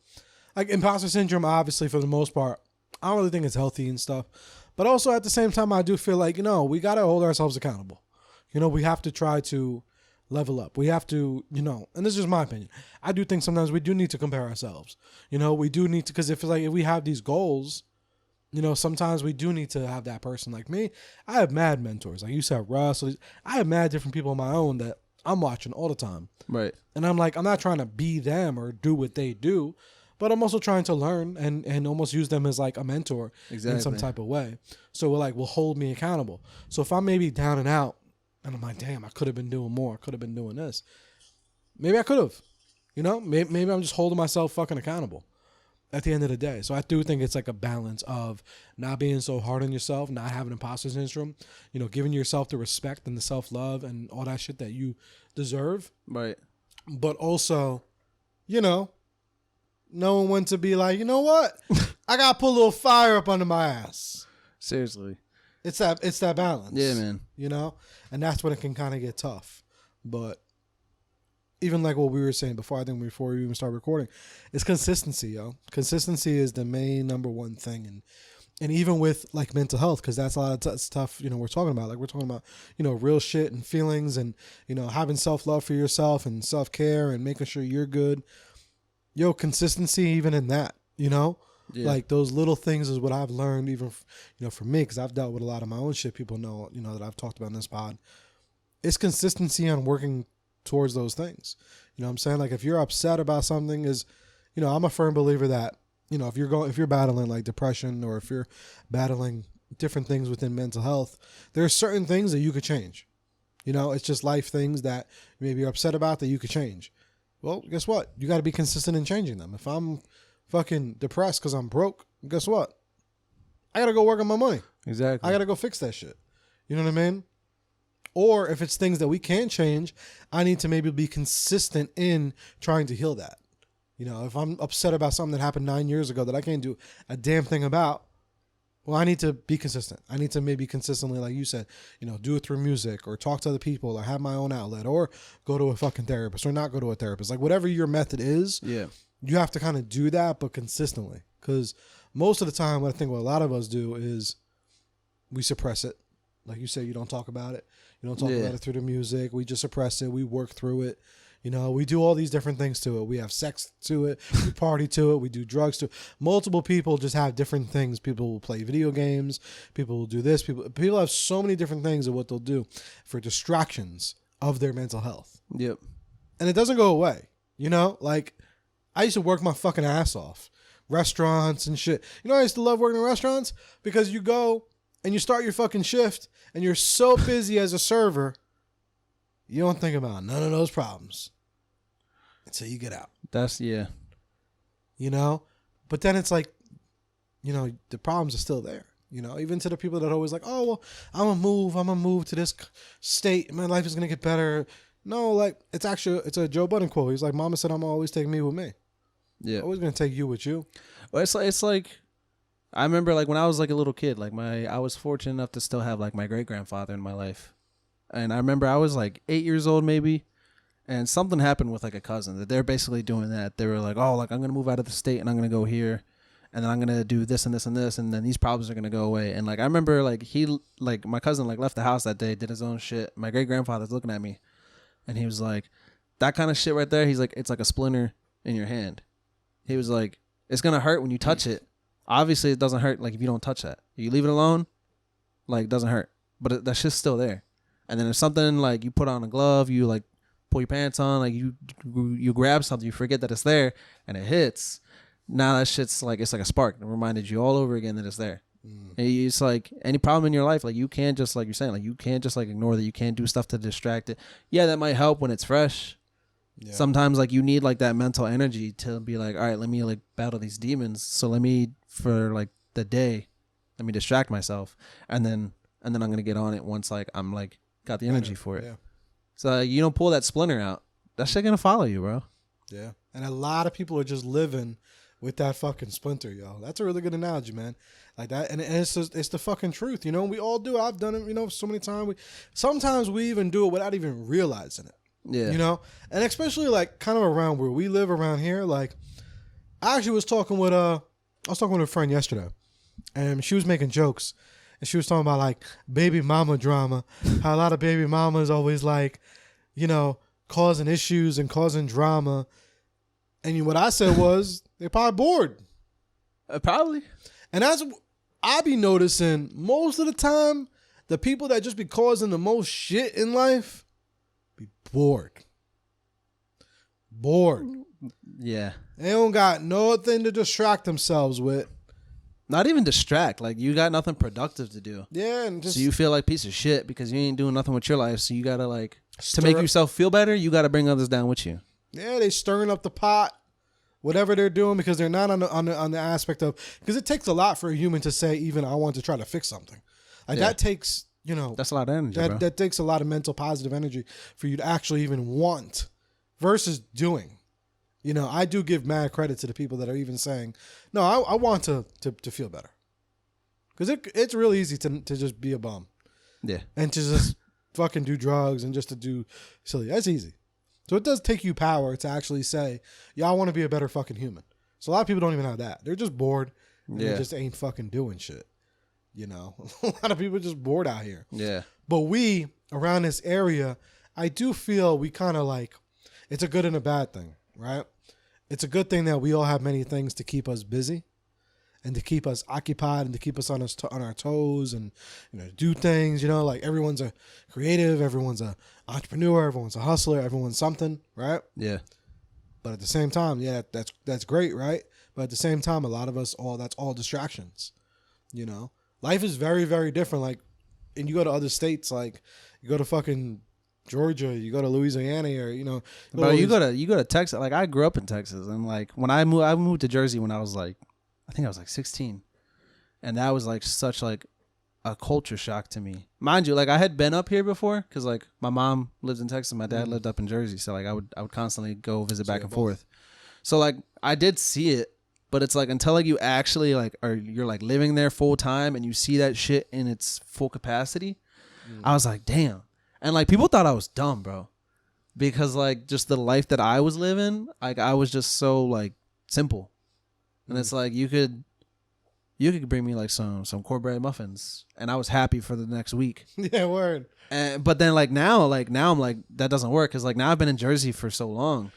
imposter syndrome, obviously for the most part, I don't really think it's healthy and stuff. But also at the same time, I do feel like, you know, we got to hold ourselves accountable. You know, we have to try to level up. We have to, you know, and this is just my opinion. I do think sometimes we do need to compare ourselves. You know, we do need to, because if we have these goals, you know, sometimes we do need to have that person like me. I have mad mentors. Like you said, Russ. I have mad different people of my own that I'm watching all the time. Right. And I'm like, I'm not trying to be them or do what they do, but I'm also trying to learn and almost use them as like a mentor in some type of way. So will hold me accountable. So if I'm maybe down and out and I'm like, damn, I could have been doing more. I could have been doing this. Maybe I could have, you know, maybe I'm just holding myself fucking accountable at the end of the day. So I do think it's like a balance of not being so hard on yourself, not having imposter syndrome, you know, giving yourself the respect and the self-love and all that shit that you deserve. Right. But also, you know, knowing when to be like, you know what? I got to put a little fire up under my ass. Seriously. It's that balance. Yeah, man. You know? And that's when it can kind of get tough. But even like what we were saying before, I think before we even start recording, it's consistency, yo. Consistency is the main number one thing. And even with like mental health, because that's a lot of stuff, you know, we're talking about. Like we're talking about, you know, real shit and feelings and, you know, having self-love for yourself and self-care and making sure you're good. Yo, consistency even in that, you know? Yeah. Like those little things is what I've learned even, you know, for me, because I've dealt with a lot of my own shit people know, you know, that I've talked about in this pod. It's consistency on working towards those things. You know what I'm saying? Like if you're upset about something is, you know, I'm a firm believer that, you know, if you're battling like depression or if you're battling different things within mental health, there are certain things that you could change. You know, it's just life things that maybe you're upset about that you could change. Well, guess what? You got to be consistent in changing them. If I'm fucking depressed because I'm broke, guess what? I got to go work on my money. Exactly. I got to go fix that shit. You know what I mean? Or if it's things that we can't change, I need to maybe be consistent in trying to heal that. You know, if I'm upset about something that happened 9 years ago that I can't do a damn thing about, well, I need to be consistent. I need to maybe consistently, like you said, you know, do it through music or talk to other people or have my own outlet or go to a fucking therapist or not go to a therapist. Like whatever your method is, yeah, you have to kind of do that, but consistently. Because most of the time, what I think what a lot of us do is we suppress it. Like you say, you don't talk about it. You don't talk about it through the music. We just suppress it. We work through it. You know, we do all these different things to it. We have sex to it. We party to it. We do drugs to it. Multiple people just have different things. People will play video games. People will do this. People have so many different things of what they'll do for distractions of their mental health. Yep. And it doesn't go away. You know, like I used to work my fucking ass off. Restaurants and shit. You know, I used to love working in restaurants because you go and you start your fucking shift and you're so busy as a server, you don't think about none of those problems until you get out. That's, yeah. You know? But then it's like, you know, the problems are still there. You know, even to the people that are always like, oh, well, I'm going to move to this state. My life is going to get better. No, like it's a Joe Budden quote. He's like, "Mama said I'm always taking me with me. Yeah. Always gonna take you with you." Well, it's like I remember like when I was like a little kid, like I was fortunate enough to still have like my great grandfather in my life, and I remember I was like 8 years old maybe, and something happened with like a cousin that they're basically doing that. They were like, oh, like I'm gonna move out of the state and I'm gonna go here, and then I'm gonna do this and this and this, and then these problems are gonna go away. And like I remember like my cousin like left the house that day, did his own shit. My great grandfather's looking at me, and he was like, that kind of shit right there. He's like, it's like a splinter in your hand. He was like, it's gonna hurt when you touch it. Obviously, it doesn't hurt like if you don't touch that. You leave it alone, like it doesn't hurt, but that shit's still there. And then if something like you put on a glove, you like pull your pants on, like you grab something, you forget that it's there, and it hits. Now that shit's like it's like a spark. It reminded you all over again that it's there. It's like any problem in your life, like you can't just like you're saying, like you can't just like ignore that. You can't do stuff to distract it. Yeah, that might help when it's fresh. Yeah. Sometimes like you need like that mental energy to be like, all right, let me like battle these demons. So let me for like the day, let me distract myself, and then I'm gonna get on it once like I'm like got the energy for it. Yeah. So you don't pull that splinter out, that shit gonna follow you, bro. Yeah, and a lot of people are just living with that fucking splinter, yo. That's a really good analogy, man. Like that, and it's the fucking truth, you know. We all do. I've done it, you know, so many times. Sometimes we even do it without even realizing it. Yeah, you know, and especially like kind of around where we live around here. Like, I actually was talking with a friend yesterday, and she was making jokes, and she was talking about like baby mama drama. How a lot of baby mamas always like, you know, causing issues and causing drama. And what I said was they're probably bored. Probably. And that's I be noticing most of the time the people that just be causing the most shit in life. Be bored. Yeah. They don't got nothing to distract themselves with. Not even distract. Like, you got nothing productive to do. Yeah. And just, so you feel like piece of shit because you ain't doing nothing with your life. So you got to, like, to make yourself feel better, you got to bring others down with you. Yeah, they stirring up the pot, whatever they're doing, because they're not on the aspect of, because it takes a lot for a human to say, even I want to try to fix something. Like, that takes... You know, that's a lot of energy. That takes a lot of mental positive energy for you to actually even want versus doing. You know, I do give mad credit to the people that are even saying, no, I want to feel better. Because it's real easy to just be a bum. Yeah. And to just fucking do drugs and just to do silly. That's easy. So it does take you power to actually say, yeah, I want to be a better fucking human. So a lot of people don't even have that. They're just bored. And they just ain't fucking doing shit. You know, a lot of people are just bored out here. Yeah. But we, around this area, I do feel we kind of like, it's a good and a bad thing, right? It's a good thing that we all have many things to keep us busy and to keep us occupied and to keep us on our toes and, you know, do things, you know, like everyone's a creative, everyone's a entrepreneur, everyone's a hustler, everyone's something, right? Yeah. But at the same time, yeah, that's great, right? But at the same time, a lot of us, that's all distractions, you know? Life is very, very different. Like, and you go to other states, like you go to fucking Georgia, you go to Louisiana, or you know, you go to Texas. Like, I grew up in Texas, and like when I moved to Jersey when I was like, I think I was like 16, and that was like such like a culture shock to me. Mind you, like I had been up here before because like my mom lived in Texas, my dad lived up in Jersey, so like I would constantly go visit back and forth. So like I did see it. But it's like until like you actually like you're like living there full time and you see that shit in its full capacity, I was like, damn. And like people thought I was dumb, bro, because like just the life that I was living, like I was just so like simple, and it's like you could bring me like some cornbread muffins, and I was happy for the next week. Yeah, word. But then like now I'm like that doesn't work because like now I've been in Jersey for so long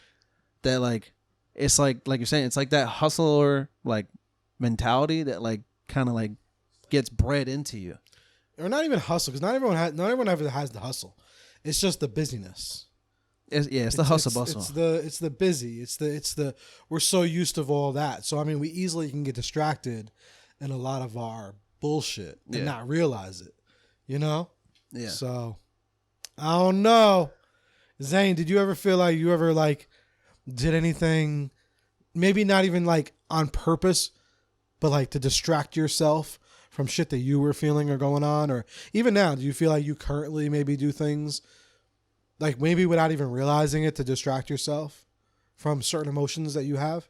that like. It's like you're saying, it's like that hustler like mentality that like kind of like gets bred into you. Or not even hustle, because not everyone ever has the hustle. It's just the busyness. It's the hustle bustle. It's the busy. It's the we're so used to all that. So I mean, we easily can get distracted in a lot of our bullshit and not realize it. You know? Yeah. So I don't know. Zain, did you ever feel like you ever like did anything, maybe not even like on purpose, but like to distract yourself from shit that you were feeling or going on? Or even now, do you feel like you currently maybe do things Like maybe without even realizing it, to distract yourself from certain emotions that you have?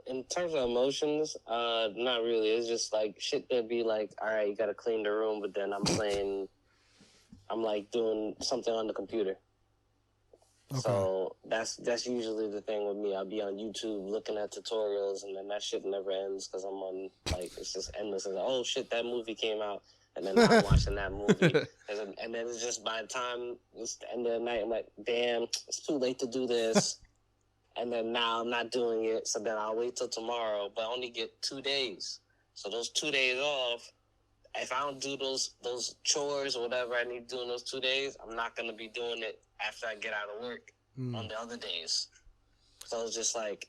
In terms of emotions, not really. It's just like shit that be like, all right, you gotta clean the room, but then I'm like doing something on the computer. Okay. So that's usually the thing with me. I'll be on YouTube looking at tutorials, and then that shit never ends because I'm on, like, it's just endless. It's like, oh shit, that movie came out, and then I'm watching that movie, and then it's just by the time it's the end of the night, I'm like, damn, it's too late to do this. And then now I'm not doing it, so then I'll wait till tomorrow, but I only get 2 days. So those 2 days off, if I don't do those chores or whatever I need to do in those 2 days, I'm not going to be doing it after I get out of work on the other days. So it's just like,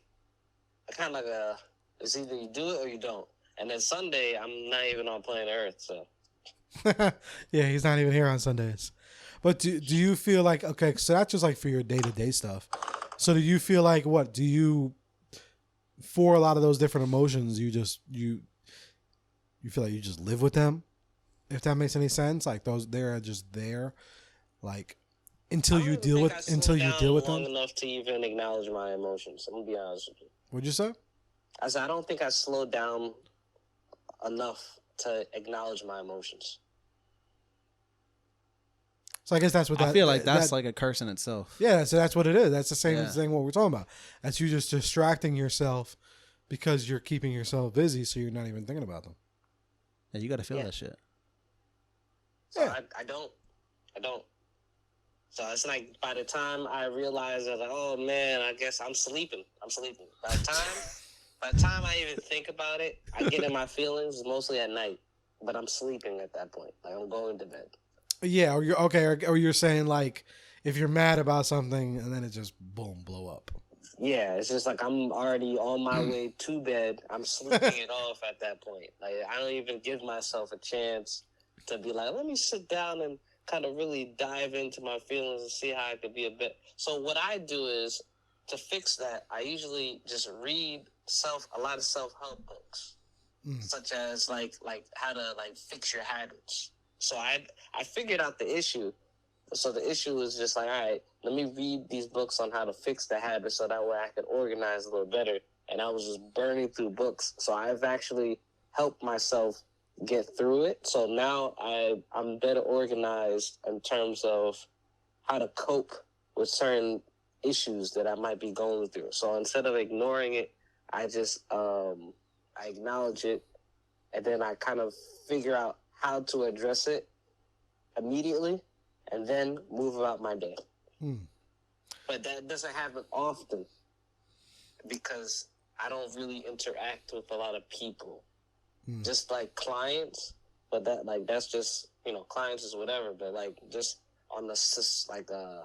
kind of like it's either you do it or you don't. And then Sunday, I'm not even on planet Earth, so. Yeah, he's not even here on Sundays. But do you feel like, okay, so that's just like for your day-to-day stuff. So do you feel like what? Do you, for a lot of those different emotions, you feel like you just live with them? If that makes any sense? Like those, they're just there, like until you deal with them? Long enough to even acknowledge my emotions. I'm going to be honest with you. What'd you say? I said, I don't think I slowed down enough to acknowledge my emotions. So I guess that's what I feel like that's like a curse in itself. Yeah, so that's what it is. That's the same thing what we're talking about. That's you just distracting yourself because you're keeping yourself busy, so you're not even thinking about them. Yeah, you got to feel that shit. So I don't. So it's like by the time I realize that, like, oh man, I guess I'm sleeping. By the time I even think about it, I get in my feelings mostly at night, but I'm sleeping at that point. Like I'm going to bed. Yeah, or you're saying like if you're mad about something and then it just boom blow up. Yeah, it's just like I'm already on my way to bed. I'm sleeping it off at that point. Like I don't even give myself a chance to be like, let me sit down and kind of really dive into my feelings and see how I could be a bit. So what I do is to fix that, I usually just read a lot of self-help books, such as like how to like fix your habits. So I figured out the issue. So the issue is just like, all right, let me read these books on how to fix the habit so that way I can organize a little better. And I was just burning through books. So I've actually helped myself get through it. So now I'm better organized in terms of how to cope with certain issues that I might be going through. So instead of ignoring it, I just I acknowledge it, and then I kind of figure out how to address it immediately, and then move about my day. But that doesn't happen often because I don't really interact with a lot of people. Just like clients, but that's just, clients is whatever, but like just on the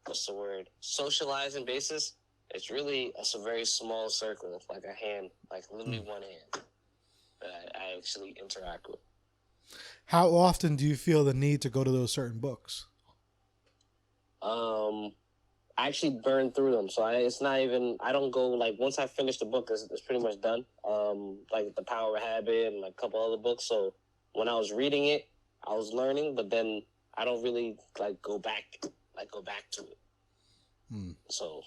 what's the word, socializing basis, it's a very small circle, like a hand, like literally one hand that I actually interact with. How often do you feel the need to go to those certain books? I actually burn through them, so it's not even. I don't go like once I finish the book, it's pretty much done. Like The Power of Habit and like a couple other books. So when I was reading it, I was learning, but then I don't really go back to it. So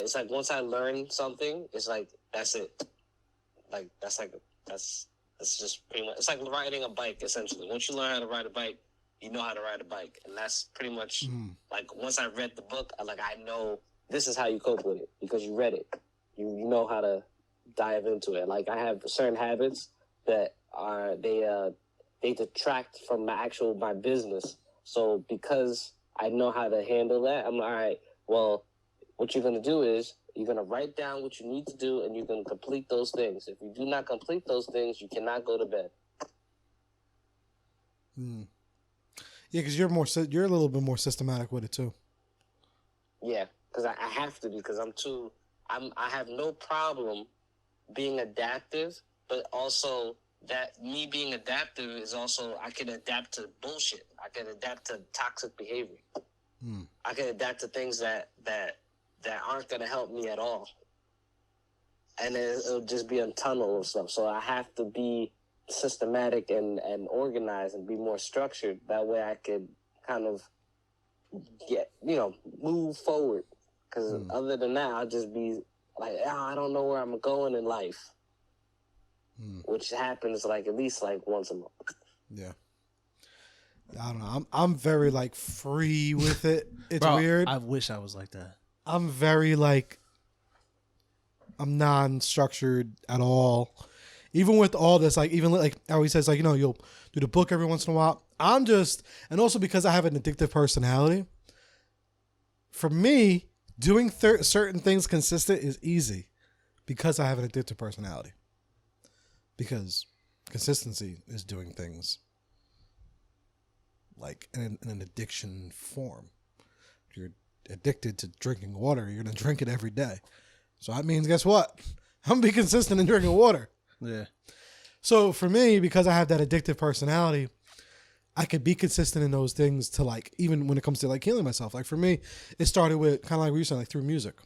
it's like once I learn something, it's like that's it. Like that's just pretty much. It's like riding a bike essentially. Once you learn how to ride a bike, you know how to ride a bike, and that's pretty much like once I read the book, I know this is how you cope with it because you read it. You know how to dive into it. Like I have certain habits that are they detract from my business. So because I know how to handle that, I'm like, all right. Well, what you're gonna do is you're gonna write down what you need to do, and you're gonna complete those things. If you do not complete those things, you cannot go to bed. Yeah, because you're a little bit more systematic with it too. Yeah, because I have to be, because I have no problem being adaptive, but also that me being adaptive is also I can adapt to bullshit. I can adapt to toxic behavior. I can adapt to things that aren't gonna help me at all, and it'll just be a tunnel of stuff. So I have to be systematic and organized and be more structured. That way I could kind of move forward. Because other than that, I'll just be like, I don't know where I'm going in life. Which happens like at least like once a month. Yeah. I don't know. I'm very like free with it. It's Bro, weird. I wish I was like that. I'm very like, I'm non-structured at all. Even with all this, like even like how he says, like, you'll do the book every once in a while. I'm just, and also because I have an addictive personality, for me, doing certain things consistent is easy because I have an addictive personality. Because consistency is doing things like in an addiction form. If you're addicted to drinking water, you're going to drink it every day. So that means, guess what? I'm going to be consistent in drinking water. Yeah. So for me, because I have that addictive personality, I could be consistent in those things to like, even when it comes to like healing myself. Like for me, it started with kind of like what you said, like through music,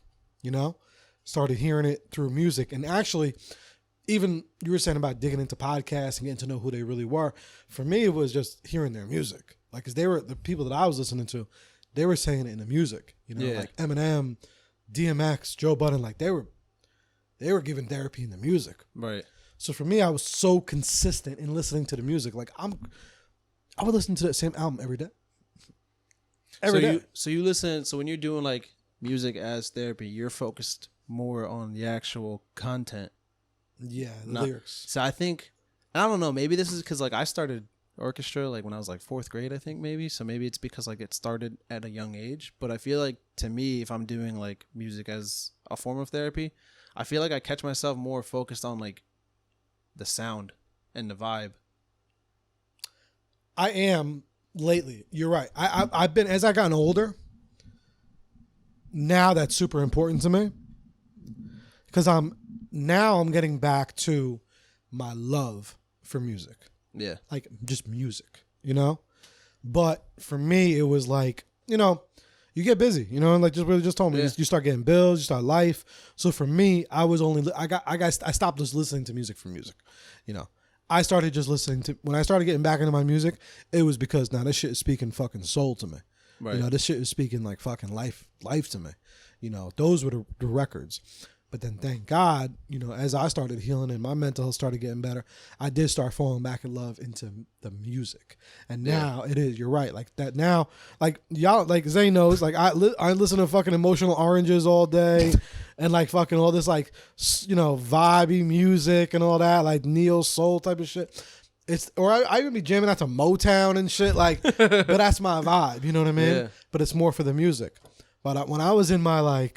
started hearing it through music. And actually, even you were saying about digging into podcasts and getting to know who they really were. For me, it was just hearing their music. Like, cause they were the people that I was listening to, they were saying it in the music, like Eminem, DMX, Joe Budden, like they were giving therapy in the music. Right. So for me, I was so consistent in listening to the music. Like I would listen to that same album every day. Every day. So you listen. So when you're doing like music as therapy, you're focused more on the actual content. Yeah, the lyrics. So I think, I don't know, maybe this is because like I started orchestra like when I was like 4th grade, I think maybe. So maybe it's because like it started at a young age. But I feel like to me, if I'm doing like music as a form of therapy, I feel like I catch myself more focused on like the sound and the vibe. I am lately. You're right. I've been, as I gotten older, now that's super important to me. Because I'm getting back to my love for music. Yeah. Like just music, But for me, it was like, you get busy, like just really just told me, you start getting bills, you start life. So for me, I stopped just listening to music for music, I started just listening to, when I started getting back into my music, it was because now this shit is speaking fucking soul to me. Right. This shit is speaking like fucking life to me. Those were the records. But then thank God, as I started healing and my mental health started getting better, I did start falling back in love into the music. And now it is, you're right. Like that now, like y'all, like Zain knows, like I listen to fucking Emotional Oranges all day and like fucking all this like, vibey music and all that, like neo soul type of shit. I even be jamming out to Motown and shit, like, but that's my vibe, you know what I mean? Yeah. But it's more for the music. But when I was in my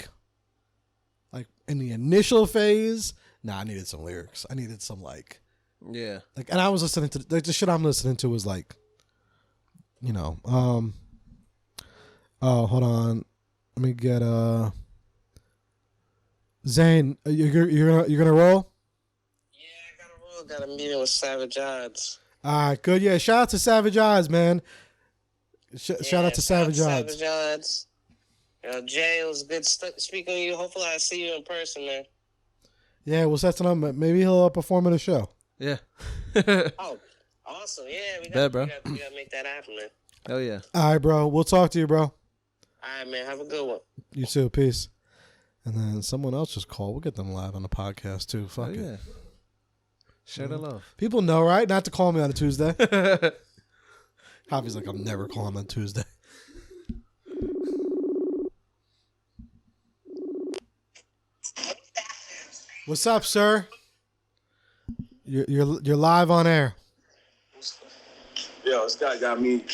in the initial phase, I needed some lyrics. I needed some and I was listening to the shit I'm listening to was like, oh, hold on, let me get Zain, you're gonna roll. Yeah, I gotta roll. Got a meeting with Savage Odds. All right, good. Yeah, shout out to Savage Odds, man. Shout out to Savage Odds. Savage Odds. Jay, it was good speaking to you. Hopefully I see you in person, man. Yeah, we'll set something up. Maybe he'll perform at a show. Yeah. Oh, awesome. Yeah, we gotta make that happen, man. Hell yeah. All right, bro. We'll talk to you, bro. All right, man. Have a good one. You too. Peace. And then someone else just called. We'll get them live on the podcast, too. Fuck it. Yeah. Share the love. People know, right? Not to call me on a Tuesday. Javi's like, I'm never calling on Tuesday. What's up, sir? You're live on air. Yo, this guy got me.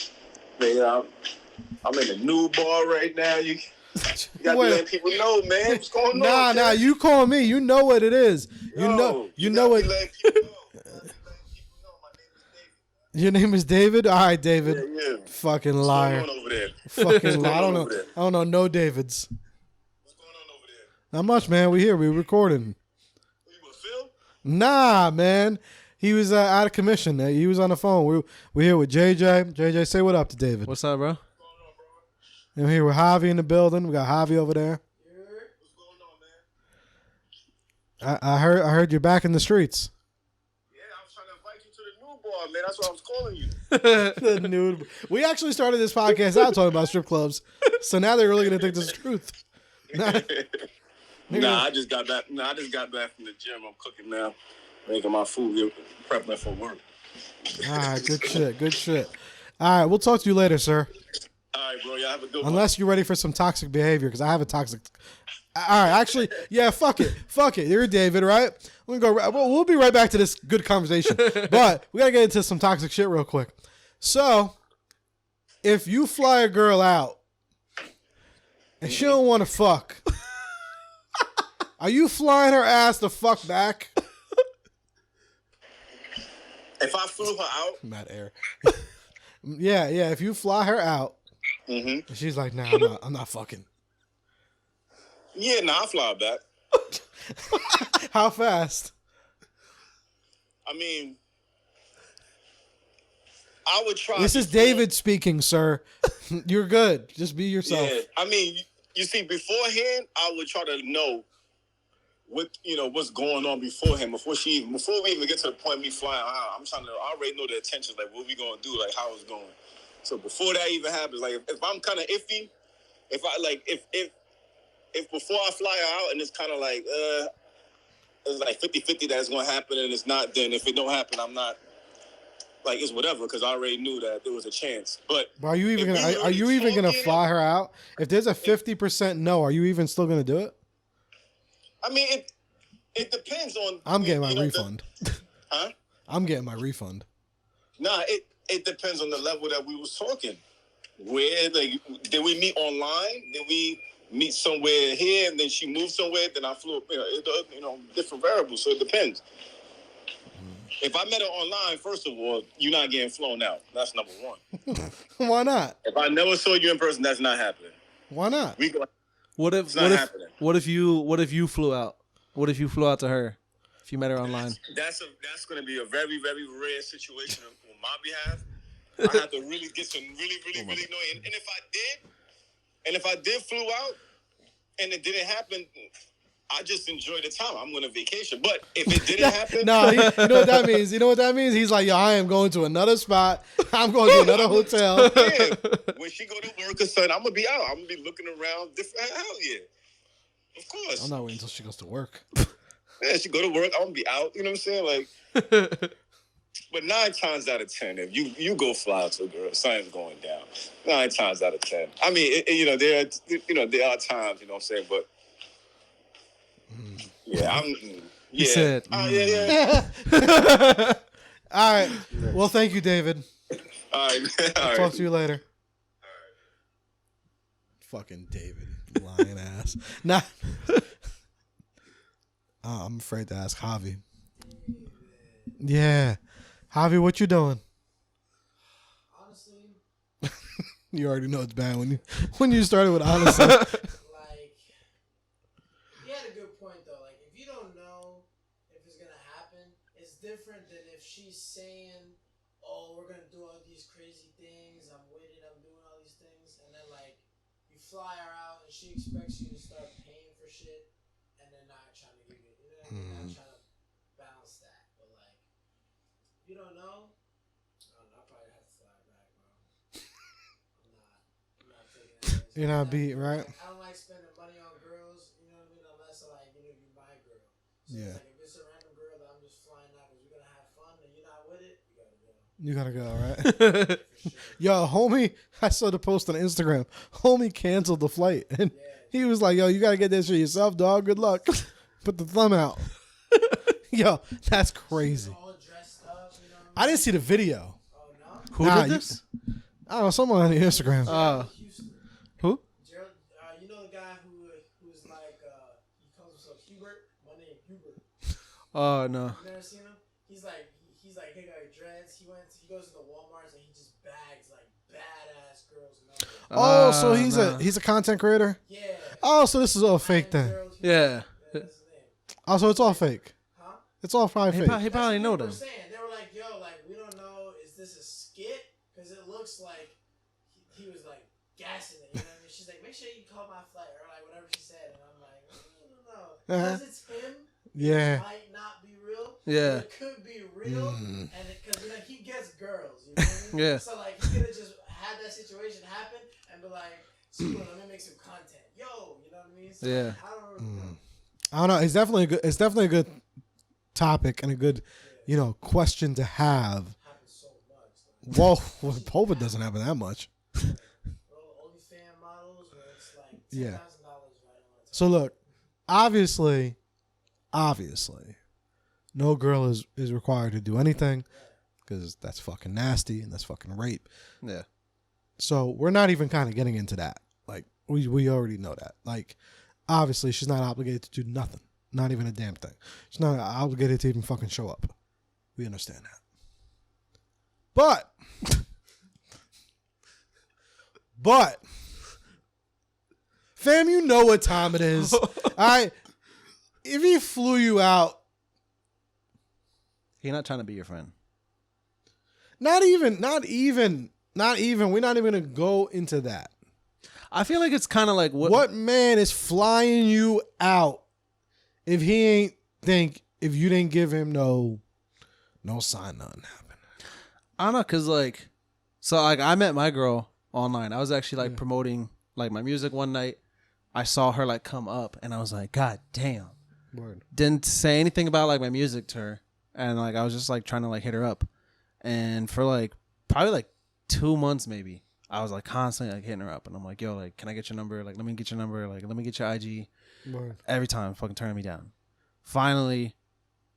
Man, I'm in a new bar right now. You got to let people know, man. What's going on? Nah. You call me. You know what it is. You know it. Your name is David? All right, David. Yeah. Fucking liar. What's going on over there? Fucking liar. I don't know no Davids. What's going on over there? Not much, man. We here. We recording. You with Phil? Nah, man. He was out of commission. He was on the phone. We're here with JJ. JJ, say what up to David. What's up, bro? What's going on, bro? I'm here with Javi in the building. We got Javi over there. What's going on, man? I heard you're back in the streets. Yeah, I was trying to invite you to the new bar, man. That's what I was calling you. The nude. We actually started this podcast out talking about strip clubs, so now they're really gonna think this is truth. I just got back. I just got back from the gym. I'm cooking now, making my food, prepping for work. All right, good shit. Good shit. All right, we'll talk to you later, sir. All right, bro. Y'all have a good one. Unless you're ready for some toxic behavior, because I have a toxic. All right, actually, yeah, fuck it. You're David, right? We'll go. We'll be right back to this good conversation, but we gotta get into some toxic shit real quick. So, if you fly a girl out and she don't want to fuck, are you flying her ass the fuck back? If I flew her out, Mad air. Yeah. If you fly her out, and she's like, "Nah, I'm not fucking." Yeah, I'll fly back. How fast? I mean, I would try. This is David speaking, sir. You're good. Just be yourself. Yeah, I mean, you see, beforehand, I would try to know what's going on beforehand before we even get to the point of me flying out. I already know the intentions, like what we gonna do, like how it's going. So before that even happens, like if I'm kind of iffy, if before I fly her out and it's kind of like it's like 50-50 that it's gonna happen and it's not, then if it don't happen, I'm not, like, it's whatever, because I already knew that there was a chance. But are you even gonna fly her out? If there's a 50% no, are you even still gonna do it? I mean, it depends on. I'm getting my refund. Huh? I'm getting my refund. Nah, it depends on the level that we was talking. Where, like, did we meet online? Did we meet somewhere here and then she moved somewhere? Then I flew. Different variables. So it depends. If I met her online, first of all, you're not getting flown out. That's number one. Why not? If I never saw you in person, that's not happening. Why not? What if you flew out? What if you flew out to her? If you met her online? That's going to be a very, very rare situation on my behalf. I have to really get some really know. And if I did flew out and it didn't happen, I just enjoy the time. I'm going on vacation. But if it didn't happen... No, you know what that means? You know what that means? He's like, yo, I am going to another spot. I'm going to another hotel. Yeah. When she go to work or something, I'm going to be out. I'm going to be looking around different. Hell yeah. Of course. I'm not waiting until she goes to work. Yeah, she go to work. I'm going to be out. You know what I'm saying? Like... But 9 times out of 10, if you go fly to a girl, something's going down. 9 times out of 10. I mean, there are times, you know what I'm saying, but yeah, He said, yeah. All right. Well, thank you, David. All right. I'll talk to you later. All right. Fucking David, lying ass. Nah. I'm afraid to ask Javi. Yeah. Javi, what you doing? Honestly, you already know it's bad when you started with honestly. like, he had a good point though. Like, if you don't know if it's gonna happen, it's different than if she's saying, "Oh, we're gonna do all these crazy things. I'm with it. I'm doing all these things," and then like you fly her out and she expects you to start paying for shit, and then not trying to give you, not trying to balance that. But like, if you don't know, I don't know. I probably have to fly back, bro. I'm not taking that. You're not beat, right? I don't like spending money on girls, you know what I mean? Unless you're my girl. So Yeah. like, if it's a random girl that I'm just flying out because we're gonna have fun and you're not with it, you gotta go. You gotta go, right? Yo, homie, I saw the post on Instagram. Homie canceled the flight, and he was like, "Yo, you gotta get this for yourself, dog. Good luck." Put the thumb out. Yo, that's crazy. All dressed up, you know what I didn't see the video. Oh no? who Nah, did this? I don't know, someone on the Instagram. Houston. Who? Gerald, you know the guy who's like he calls himself Hubert. My name Hubert. Oh, no. You never seen him? He's like he got dreads. He goes to the Walmarts and he just bags like badass girls. Oh, so he's a content creator. Yeah. Oh, so this is all fake then. Yeah. That's his name. Oh, so it's all fake. Huh? It's all probably fake. He probably know They them. were saying, they were like, yo, like, we don't know, is this a skit? Because it looks like he was like gassing it, you know what I mean? She's like, make sure you call my flight, or like whatever she said. And I'm like, I don't know. Because it's him, Yeah. it might not be real. Yeah. But it could be real. And because he gets Yeah. So like he could have just had that situation happen and be like, so let me make some content. Yo, you know what I mean? So Yeah. I don't really know. I don't know. It's definitely a good. It's definitely a good topic and a good, question to have. Happens so much. Well, COVID doesn't happen that much. Only fan models where it's like $10,000 right on. So look, obviously, no girl is required to do anything because that's fucking nasty and that's fucking rape. Yeah. So we're not even kind of getting into that. Like we already know that. Like obviously she's not obligated to do nothing. Not even a damn thing. She's not obligated to even fucking show up. We understand that. But fam, you know what time it is. All right. If he flew you out, He's not trying to be your friend. not even. We're not even gonna go into that. I feel like it's kind of like What man is flying you out if you didn't give him no sign, nothing happened. I don't know, cause like, so like I met my girl online. I was actually like promoting like my music one night. I saw her like come up, and I was like, God damn. Word. Didn't say anything about like my music to her, and like I was just like trying to like hit her up, and for like probably like 2 months maybe, I was like constantly like hitting her up, and I'm like, yo, like, can I get your number? Like, let me get your number. Like, let me get your IG. Word. Every time, fucking turning me down. Finally,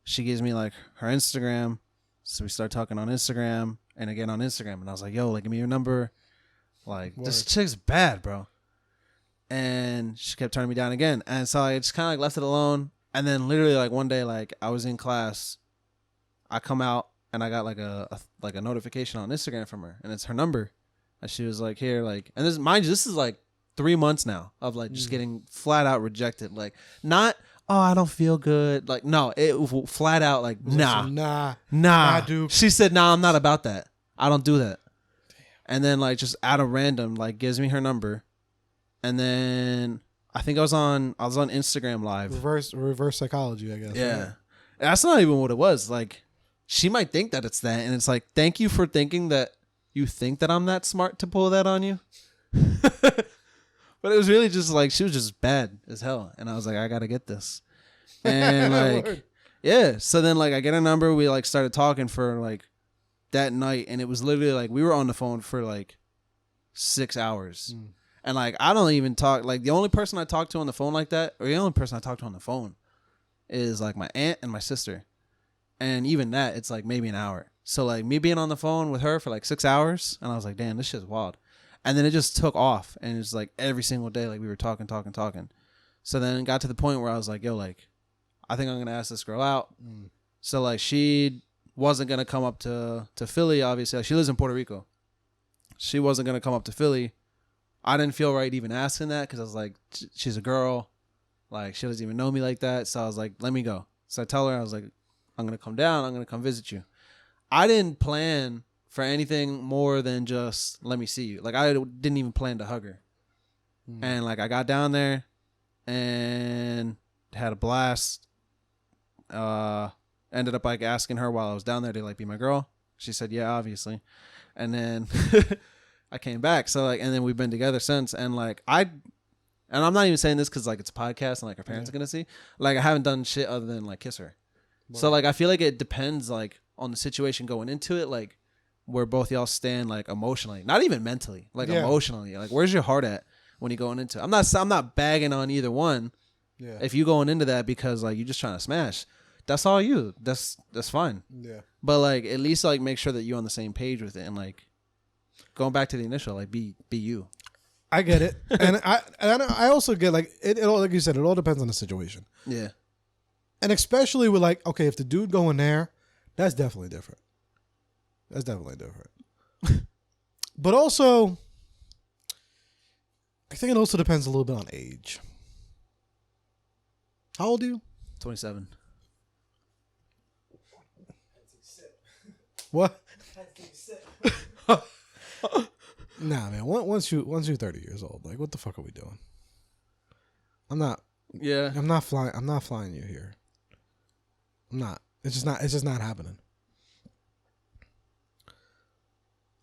she gives me like her Instagram, so we start talking on Instagram and again on Instagram, and I was like, yo, like, give me your number. Like, this chick's bad, bro. And she kept turning me down again, and so I just kind of like left it alone. And then literally like one day, like I was in class, I come out and I got like a notification on Instagram from her, and it's her number, and she was like, here, like, and this, mind you, this is like 3 months now of like just getting flat out rejected, like not, oh, I don't feel good, like no, it flat out like nah, dude. She said, nah, I'm not about that. I don't do that. And then like just out of random, like gives me her number, and then I think I was on Instagram Live. Reverse psychology, I guess. Yeah. Right? That's not even what it was. Like, she might think that it's that, and it's like, thank you for thinking that you think that I'm that smart to pull that on you. But it was really just like, she was just bad as hell, and I was like, I gotta get this. And like, yeah. So then like I get a number, we like started talking for like that night, and it was literally like we were on the phone for like 6 hours. And like I don't even talk, like the only person I talk to on the phone like that, or the only person I talk to on the phone is like my aunt and my sister. And even that, it's like maybe an hour. So like me being on the phone with her for like 6 hours, and I was like, damn, this shit's wild. And then it just took off, and it's like every single day, like we were talking. So then it got to the point where I was like, yo, like, I think I'm gonna ask this girl out. So like she wasn't gonna come up to Philly, obviously. Like, she lives in Puerto Rico. She wasn't gonna come up to Philly. I didn't feel right even asking that, because I was like, she's a girl. Like, she doesn't even know me like that. So I was like, let me go. So I tell her, I was like, I'm going to come down. I'm going to come visit you. I didn't plan for anything more than just let me see you. Like, I didn't even plan to hug her. And like, I got down there and had a blast. Ended up like asking her while I was down there to like be my girl. She said, yeah, obviously. And then I came back. So like, and then we've been together since. And like, and I'm not even saying this because like it's a podcast and like her parents are gonna see. Like, I haven't done shit other than like kiss her. Wow. So like, I feel like it depends like on the situation going into it, like where both y'all stand like emotionally, not even mentally, like emotionally. Like, where's your heart at when you're going into it? I'm not bagging on either one. Yeah. If you going into that because like you're just trying to smash, that's all you. That's fine. Yeah. But like, at least like make sure that you're on the same page with it, and like going back to the initial, like be you. I get it, and I also get like it all, like you said, it all depends on the situation. Yeah, and especially with like, okay, if the dude going there, that's definitely different. But also, I think it also depends a little bit on age. How old are you? 27. What? Nah, man. Once you're 30 years old, like, what the fuck are we doing? I'm not flying you here. I'm not. It's just not happening.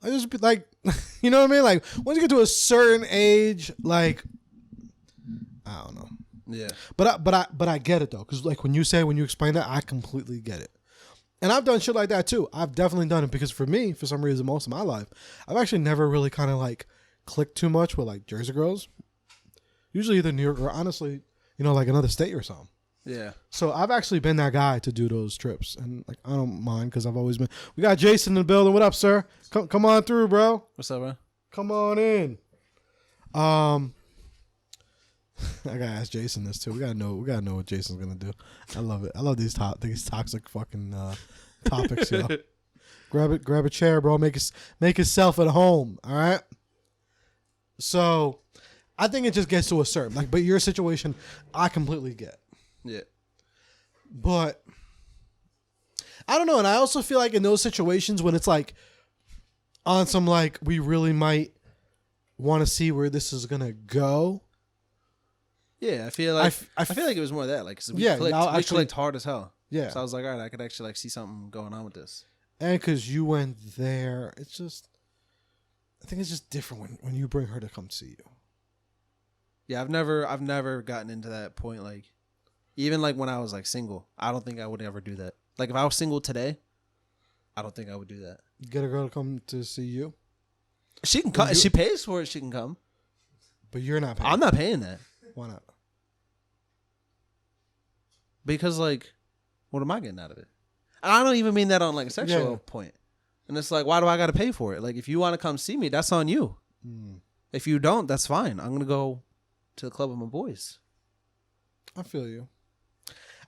I just be like, you know what I mean? Like once you get to a certain age, like I don't know. Yeah. But I get it though, because like when you explain that, I completely get it. And I've done shit like that too. I've definitely done it because for me, for some reason, most of my life, I've actually never really kind of like clicked too much with like Jersey girls. Usually either New York or honestly, you know, like another state or something. Yeah. So I've actually been that guy to do those trips, and like I don't mind because I've always been. We got Jason in the building. What up, sir? Come on through, bro. What's up, bro? Come on in. I gotta ask Jason this too. We gotta know what Jason's gonna do. I love it. I love these toxic fucking topics. Yo. Grab a chair, bro. Make yourself at home. All right. So, I think it just gets to a certain like, but your situation, I completely get. Yeah. But I don't know, and I also feel like in those situations when it's like on some like we really might want to see where this is gonna go. Yeah, I feel like I feel like it was more of that, like, 'cause we clicked hard as hell. Yeah, so I was like, all right, I could actually like see something going on with this. And because you went there, it's just, I think it's just different when you bring her to come see you. Yeah, I've never gotten into that point. Like, even like when I was like single, I don't think I would ever do that. Like if I was single today, I don't think I would do that. Get a girl to come to see you. She can come. If she pays for it, she can come. But you're not paying. I'm not paying that. Why not? Because like, what am I getting out of it? And I don't even mean that on like a sexual point. And it's like, why do I got to pay for it? Like, if you want to come see me, that's on you. If you don't, that's fine. I'm gonna go to the club with my boys. I feel you.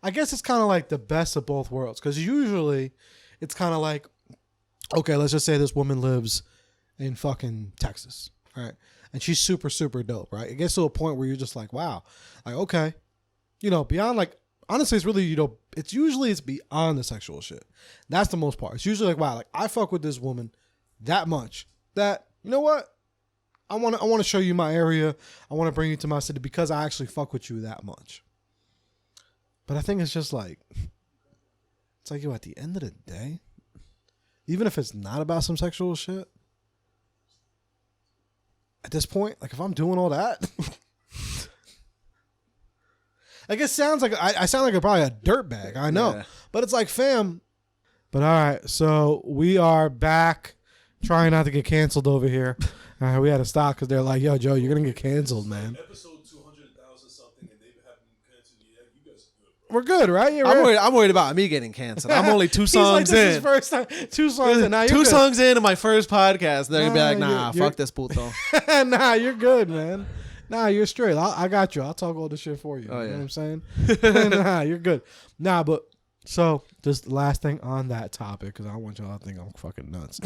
I guess it's kind of like the best of both worlds, because usually it's kind of like, okay, let's just say this woman lives in fucking Texas, right? And she's super, super dope, right? It gets to a point where you're just like, wow, like, okay, you know, beyond like, honestly, it's really, you know, it's beyond the sexual shit. That's the most part. It's usually like, wow, like I fuck with this woman that much that, you know what? I want to show you my area. I want to bring you to my city because I actually fuck with you that much. But I think it's just like, it's like, yo, at the end of the day, even if it's not about some sexual shit, at this point, like if I'm doing all that, like it sounds like, I sound like probably a dirtbag, I know. Yeah. But it's like, fam. But all right, so we are back trying not to get canceled over here. We had to stop because they're like, yo, Joe, you're going to get canceled, man. Episode 200,000 something and they haven't canceled yet. You guys are good, bro. We're good, right? I'm worried about me getting canceled. I'm only two songs in. This is first time. 2 songs in. Now Two songs in my first podcast. They're going to be like, nah, fuck this puto. Nah, you're good, man. Nah, you're straight. I got you. I'll talk all this shit for you. Oh, you yeah. know what I'm saying? Nah, you're good. Nah, but so just last thing on that topic, because I don't want y'all to think I'm fucking nuts.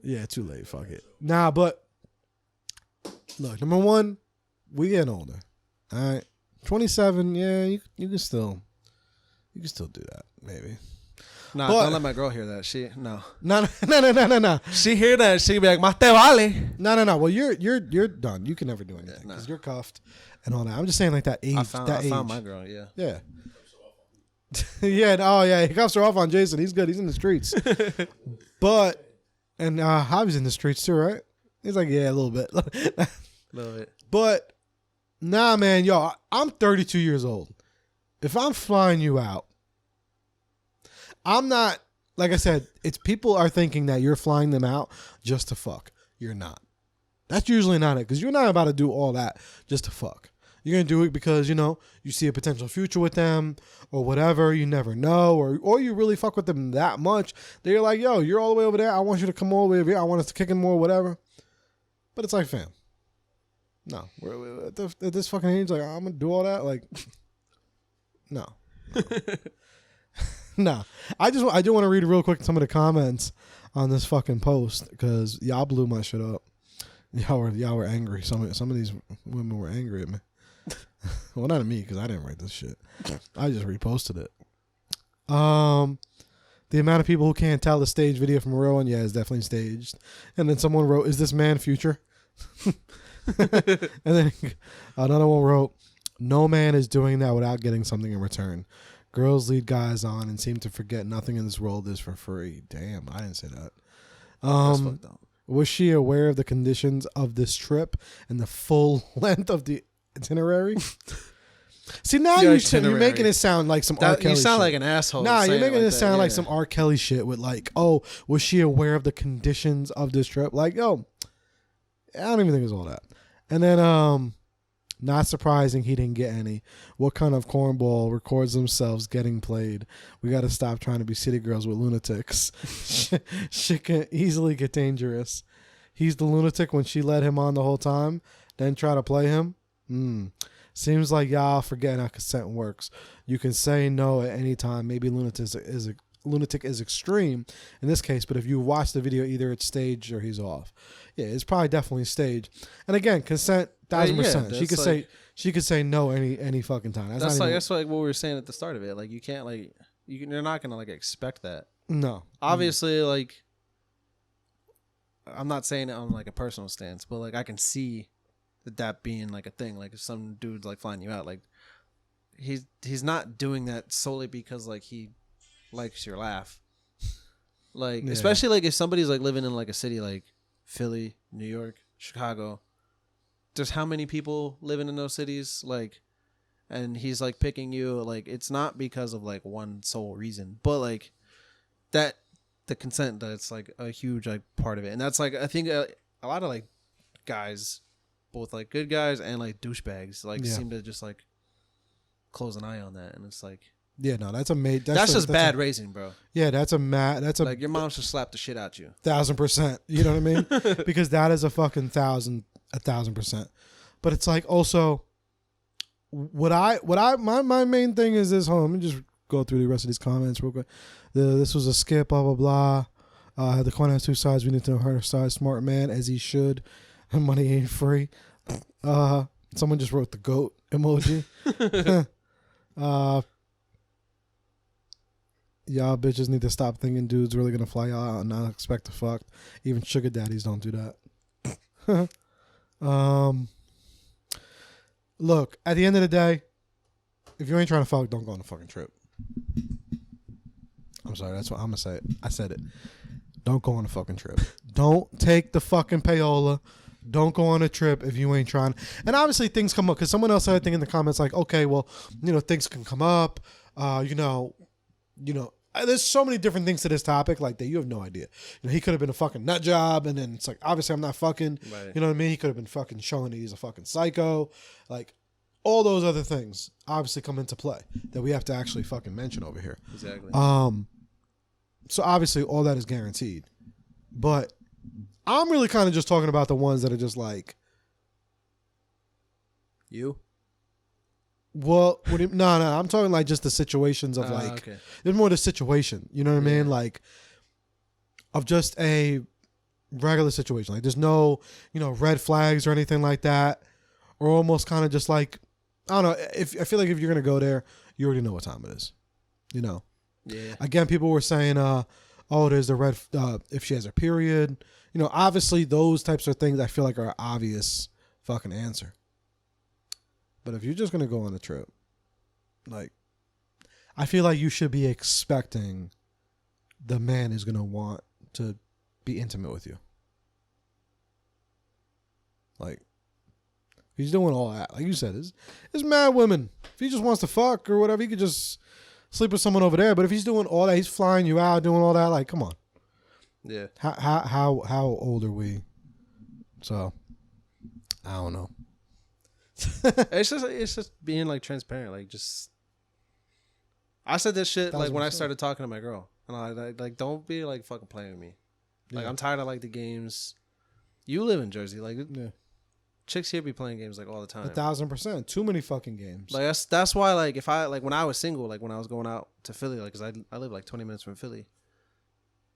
Yeah, too late. Fuck it. Nah, but look, number one, we getting older. All right, 27. Yeah, you can still do that, maybe. Nah, don't let my girl hear that. No. She hear that, she be like, "Más te vale." No. Well, you're done. You can never do anything because you're cuffed and all that. I'm just saying like that age. I found my girl. Yeah. Yeah. Yeah. Oh yeah. He cuffs her off on Jason. He's good. He's in the streets. But. And Javi's in the streets too, right? He's like, yeah, a little bit. A little bit. But, nah, man, yo, I'm 32 years old. If I'm flying you out, I'm not, like I said, it's people are thinking that you're flying them out just to fuck. You're not. That's usually not it, because you're not about to do all that just to fuck. You're going to do it because, you know, you see a potential future with them or whatever. You never know. Or you really fuck with them that much that you're like, yo, you're all the way over there. I want you to come all the way over here. I want us to kick in more, whatever. But it's like, fam. No. We're at this fucking age, like, I'm going to do all that? Like, no. No. I do want to read real quick some of the comments on this fucking post because y'all blew my shit up. Y'all were angry. Some of these women were angry at me. Well, not at me because I didn't write this shit. I just reposted it. The amount of people who can't tell the stage video from a real one, yeah, it's definitely staged. And then someone wrote, "Is this man future?" And then another one wrote, "No man is doing that without getting something in return. Girls lead guys on and seem to forget nothing in this world is for free." Damn, I didn't say that. That's fucked up. Was she aware of the conditions of this trip and the full length of the itinerary? See, now you're making it sound like some R. Kelly You sound shit. like an asshole. Nah, you're making it sound like yeah. some R. Kelly shit with like, oh, was she aware of the conditions of this trip? Like, yo, I don't even think it's all that. And then, not surprising he didn't get any. What kind of cornball records themselves getting played? We got to stop trying to be city girls with lunatics. Shit can easily get dangerous. He's the lunatic when she led him on the whole time, then try to play him? Seems like y'all forgetting how consent works. You can say no at any time. Maybe lunatic is extreme in this case, but if you watch the video, either it's staged or he's off. Yeah, it's probably definitely staged. And again, consent, 1000%. She could say no any fucking time. That's like what we were saying at the start of it. Like you can't you're not gonna like expect that. No, obviously, like I'm not saying it on like a personal stance, but like I can see that being like a thing. Like if some dude's like flying you out, like he's not doing that solely because like he likes your laugh. Like especially like if somebody's like living in like a city like Philly, New York, Chicago. There's how many people living in those cities, like, and he's like picking you, like it's not because of like one sole reason, but like that the consent, that's like a huge like part of it. And that's like I think a lot of like guys, both like good guys and like douchebags, like seem to just like close an eye on that. And it's like, yeah, no, that's just bad raising, bro. Yeah, that's like your mom should slap the shit out you. 1000%. You know what I mean? Because that is a fucking 1000%. But it's like also my main thing is this. Hold on, let me just go through the rest of these comments real quick. This was a skip, blah blah blah. The coin has two sides. We need to know her side. Smart man, as he should. Money ain't free. Someone just wrote the goat emoji. Y'all bitches need to stop thinking dudes really gonna fly y'all out and not expect to fuck. Even sugar daddies don't do that. Look, at the end of the day, if you ain't trying to fuck, don't go on a fucking trip. I'm sorry, that's what I'm gonna say. I said it. Don't go on a fucking trip. Don't take the fucking payola. Don't go on a trip if you ain't trying. And obviously things come up because someone else said a thing in the comments like, okay, well, things can come up. There's so many different things to this topic like that you have no idea. He could have been a fucking nut job, and then it's like obviously I'm not fucking. Right. You know what I mean? He could have been fucking showing that he's a fucking psycho. Like all those other things obviously come into play that we have to actually fucking mention over here. Exactly. So obviously all that is guaranteed, but I'm really kind of just talking about the ones that are just like you. Well, no, I'm talking like just the situations of like, okay. There's more the situation, you know what I mean? Like, of just a regular situation. Like, there's no, red flags or anything like that. Or almost kind of just like, I don't know. I feel like if you're going to go there, you already know what time it is, Yeah. Again, people were saying, there's the red, if she has her period. Obviously those types of things I feel like are an obvious fucking answer. But if you're just going to go on a trip, like, I feel like you should be expecting the man is going to want to be intimate with you. Like, he's doing all that. Like you said, there's mad women. If he just wants to fuck or whatever, he could just sleep with someone over there. But if he's doing all that, he's flying you out, doing all that, like, come on. Yeah. How old are we? So, I don't know. it's just being like transparent. Like just, I said this shit like when I started talking to my girl, and I like don't be like fucking playing with me. Like I'm tired of like the games. You live in Jersey, like chicks here be playing games like all the time. 1000%. Too many fucking games. Like that's why like if I like when I was single, like when I was going out to Philly, like because I live like 20 minutes from Philly.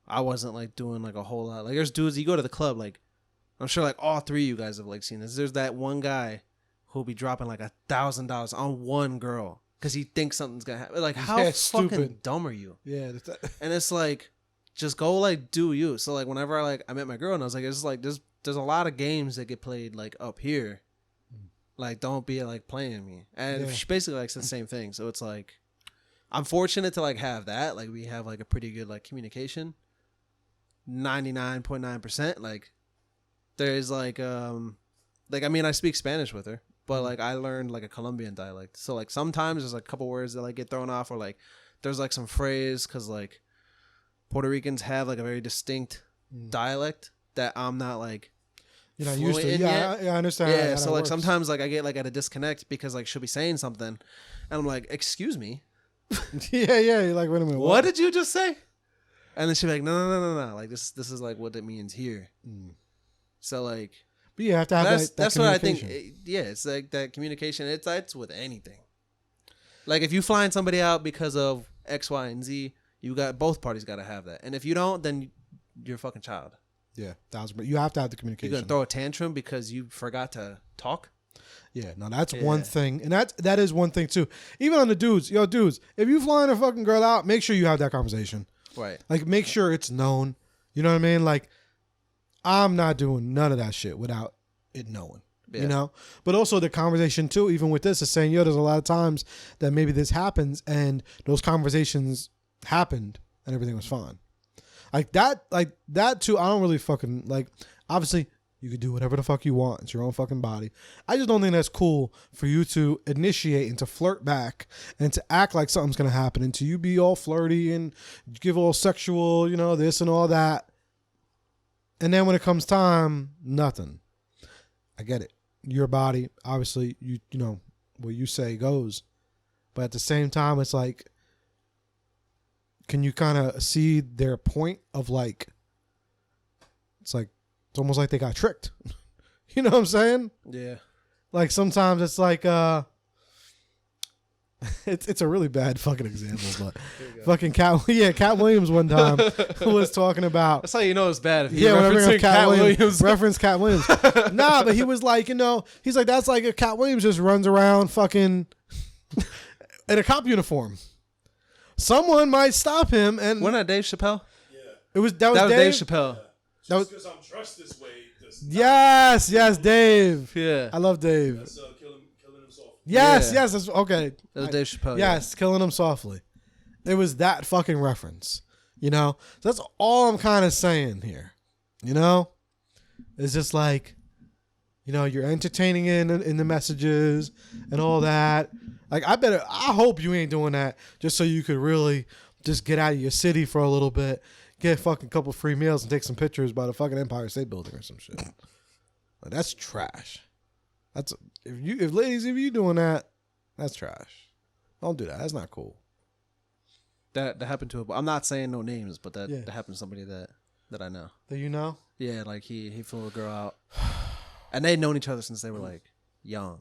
I wasn't like doing like a whole lot. Like there's dudes you go to the club, like I'm sure like all three of you guys have like seen this. There's that one guy who'll be dropping like $1,000 on one girl because he thinks something's gonna happen. Like how fucking stupid. Dumb are you? Yeah. And it's like, just go like do you. So like whenever I met my girl and I was like, it's like there's a lot of games that get played like up here. Like don't be like playing me. And she basically like said the same thing. So it's like, I'm fortunate to like have that. Like we have like a pretty good like communication. 99.9%. Like there's like I mean I speak Spanish with her, but like I learned like a Colombian dialect. So like sometimes there's like a couple words that like get thrown off, or like there's like some phrase because like Puerto Ricans have like a very distinct dialect that I'm not like you're not used to. Yeah, I understand. Yeah, so like sometimes like I get like at a disconnect because like she'll be saying something, and I'm like, "Excuse me." yeah. You're like, wait a minute. What did you just say? And then she'll be like, no. Like this is like what it means here. So like, but you have to have that's what I think. It's like that communication. It's with anything. Like if you flying somebody out because of X, Y, and Z, both parties got to have that. And if you don't, then you're a fucking child. Yeah, 1,000%. You have to have the communication. You're gonna throw a tantrum because you forgot to talk. Yeah, no, that's one thing, and that is one thing too. Even on the dudes, if you flying a fucking girl out, make sure you have that conversation. Right. Like, make sure it's known. You know what I mean? Like, I'm not doing none of that shit without it knowing. Yeah. You know? But also the conversation too, even with this, is saying, there's a lot of times that maybe this happens and those conversations happened and everything was fine. Like that too, I don't really fucking, like, obviously you could do whatever the fuck you want. It's your own fucking body. I just don't think that's cool for you to initiate and to flirt back and to act like something's going to happen and to you be all flirty and give all sexual, this and all that. And then when it comes time, nothing. I get it. Your body, obviously, you know, what you say goes. But at the same time, it's like, can you kind of see their point of like, it's almost like they got tricked. You know what I'm saying? Yeah. Like sometimes it's like, it's a really bad fucking example, but fucking Cat Williams one time was talking about. That's how you know it's bad. If Whenever Cat Williams reference Cat Williams. Nah, but he was like, he's like, that's like if Cat Williams just runs around fucking in a cop uniform. Someone might stop him, and wasn't that Dave Chappelle? Yeah, that was Dave Chappelle. Yeah. Just because I'm dressed this way. Yes, Dave. Yeah, I love Dave. That's killing him softly. Yes, that's okay. That was Dave Chappelle. Yes, killing him softly. It was that fucking reference. So that's all I'm kind of saying here. It's just like, you're entertaining in the messages and all that. Like, I hope you ain't doing that just so you could really just get out of your city for a little bit, get a fucking couple free meals and take some pictures by the fucking Empire State Building or some shit. Like, that's trash. If ladies, if you doing that, that's trash. Don't do that. That's not cool. That happened to him. I'm not saying no names, but that happened to somebody that I know. That you know? Yeah, like he flew a girl out, and they'd known each other since they were like young.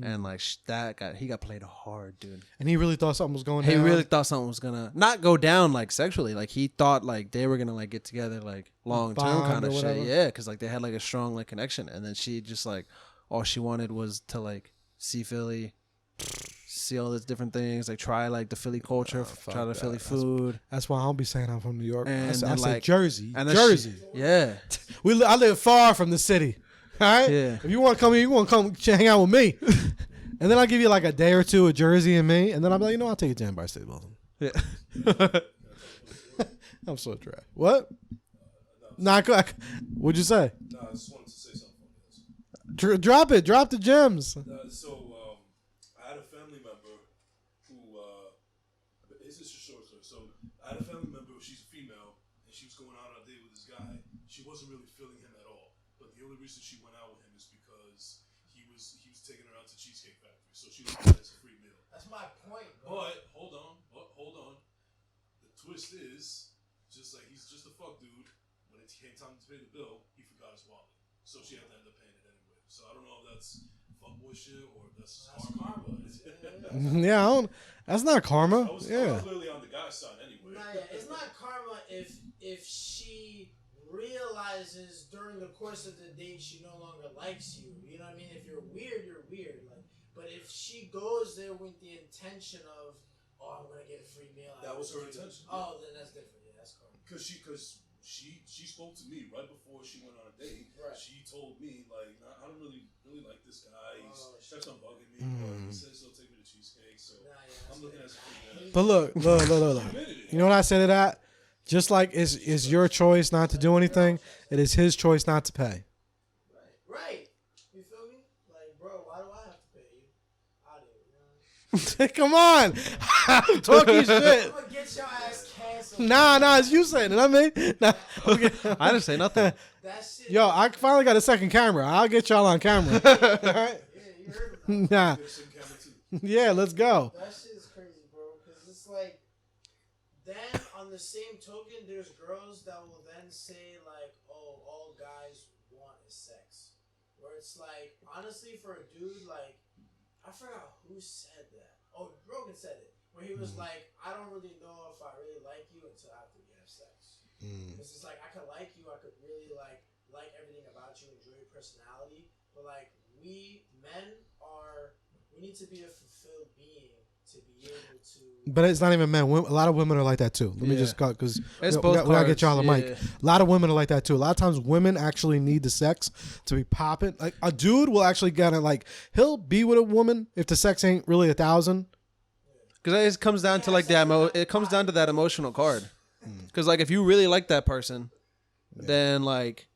And like he got played hard, dude. And he really thought something was going down. He really thought something was gonna not go down like sexually. Like he thought like they were gonna like get together like long term kind of shit. Yeah, because like they had like a strong like connection. And then she just like all she wanted was to like see Philly, see all these different things, like try like the Philly culture, try the Philly food. That's why I don't be saying I'm from New York. And I say Jersey. And Jersey. Yeah. I live far from the city. All right. Yeah. If you want to come here, you want to come hang out with me, and then I'll give you like a day or two of Jersey and me, and then I'll be like, I'll take you to Empire State Building. Yeah. I'm so dry. What? What'd you say? No, I just wanted to say something. Drop it. Drop the gems. I had a family member who. This is a short story. So I had a family member. She's a female, and she was going out on a date with this guy. She wasn't really feeling him at all. But the only reason she went out with him is because he was taking her out to Cheesecake Factory. So she looked at it as a free meal. That's my point, bro. But hold on. The twist is just like he's just a fuck dude. When it came time to pay the bill, he forgot his wallet. So she had to end up paying it anyway. So I don't know if that's fuckboy shit or if that's karma. Yeah, that's not karma. I was clearly on the guy's side anyway. It's not karma if she realizes during the course of the date she no longer likes you. You know what I mean? If you're weird, you're weird. Like, but if she goes there with the intention of, I'm gonna get a free meal. That was her intention. Oh, then that's different. Yeah, that's karma. Because she spoke to me right before she went on a date. Right. She told me like, I don't really like this guy. He kept on bugging me. But he says he'll take me to cheesecake. So I'm looking at some. But look. You know what I say to that? Just like it's your choice not to do anything, it is his choice not to pay. Right. You feel me? Like, bro, why do I have to pay you? I do. Come on. I'm talking shit. I'm gonna get your ass canceled. Nah, it's you saying it. I mean, nah, okay. I didn't say nothing. That shit. Yo, I finally got a second camera. I'll get y'all on camera. All right? Yeah, you heard me. Nah. Yeah, let's go. That shit is crazy, bro. Because it's like, then on the same token, there's girls that will then say, like, oh, all guys want is sex. Where it's like, honestly, for a dude, like, I forgot who said that. Oh, Rogan said it. Where he was like, I don't really know if I really like you until after we have sex. Because it's like, I could like you, I could really like everything about you, enjoy your personality. But like, we men we need to be a fulfilled being to be able to. But it's not even men. A lot of women are like that too. Let me just cut because we gotta get y'all a mic. Yeah. A lot of women are like that too. A lot of times women actually need the sex to be popping. Like a dude will actually kind of like he'll be with a woman if the sex ain't really 1,000. Because it comes down to like it comes down to that emotional card. Because like if you really like that person, then like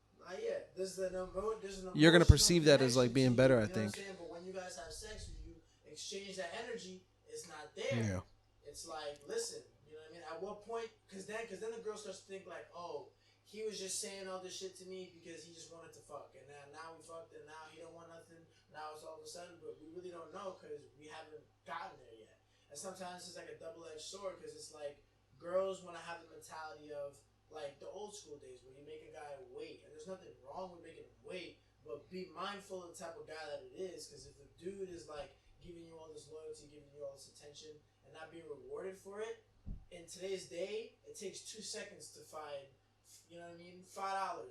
you're gonna perceive that as like being better. I think. But when you guys have sex, when you exchange that energy, it's not there. Yeah. It's like, listen, you know what I mean? At what point? Because then the girl starts to think like, oh, he was just saying all this shit to me because he just wanted to fuck, and now we fucked, and now he don't want nothing. Now it's all of a sudden, but we really don't know because we haven't gotten there yet. And sometimes it's like a double-edged sword because it's like girls want to have the mentality of like the old school days where you make a guy wait, and there's nothing wrong with making him wait, but be mindful of the type of guy that it is, because if the dude is like giving you all this loyalty, giving you all this attention, and not being rewarded for it, in today's day, it takes 2 seconds to find, you know what I mean, $5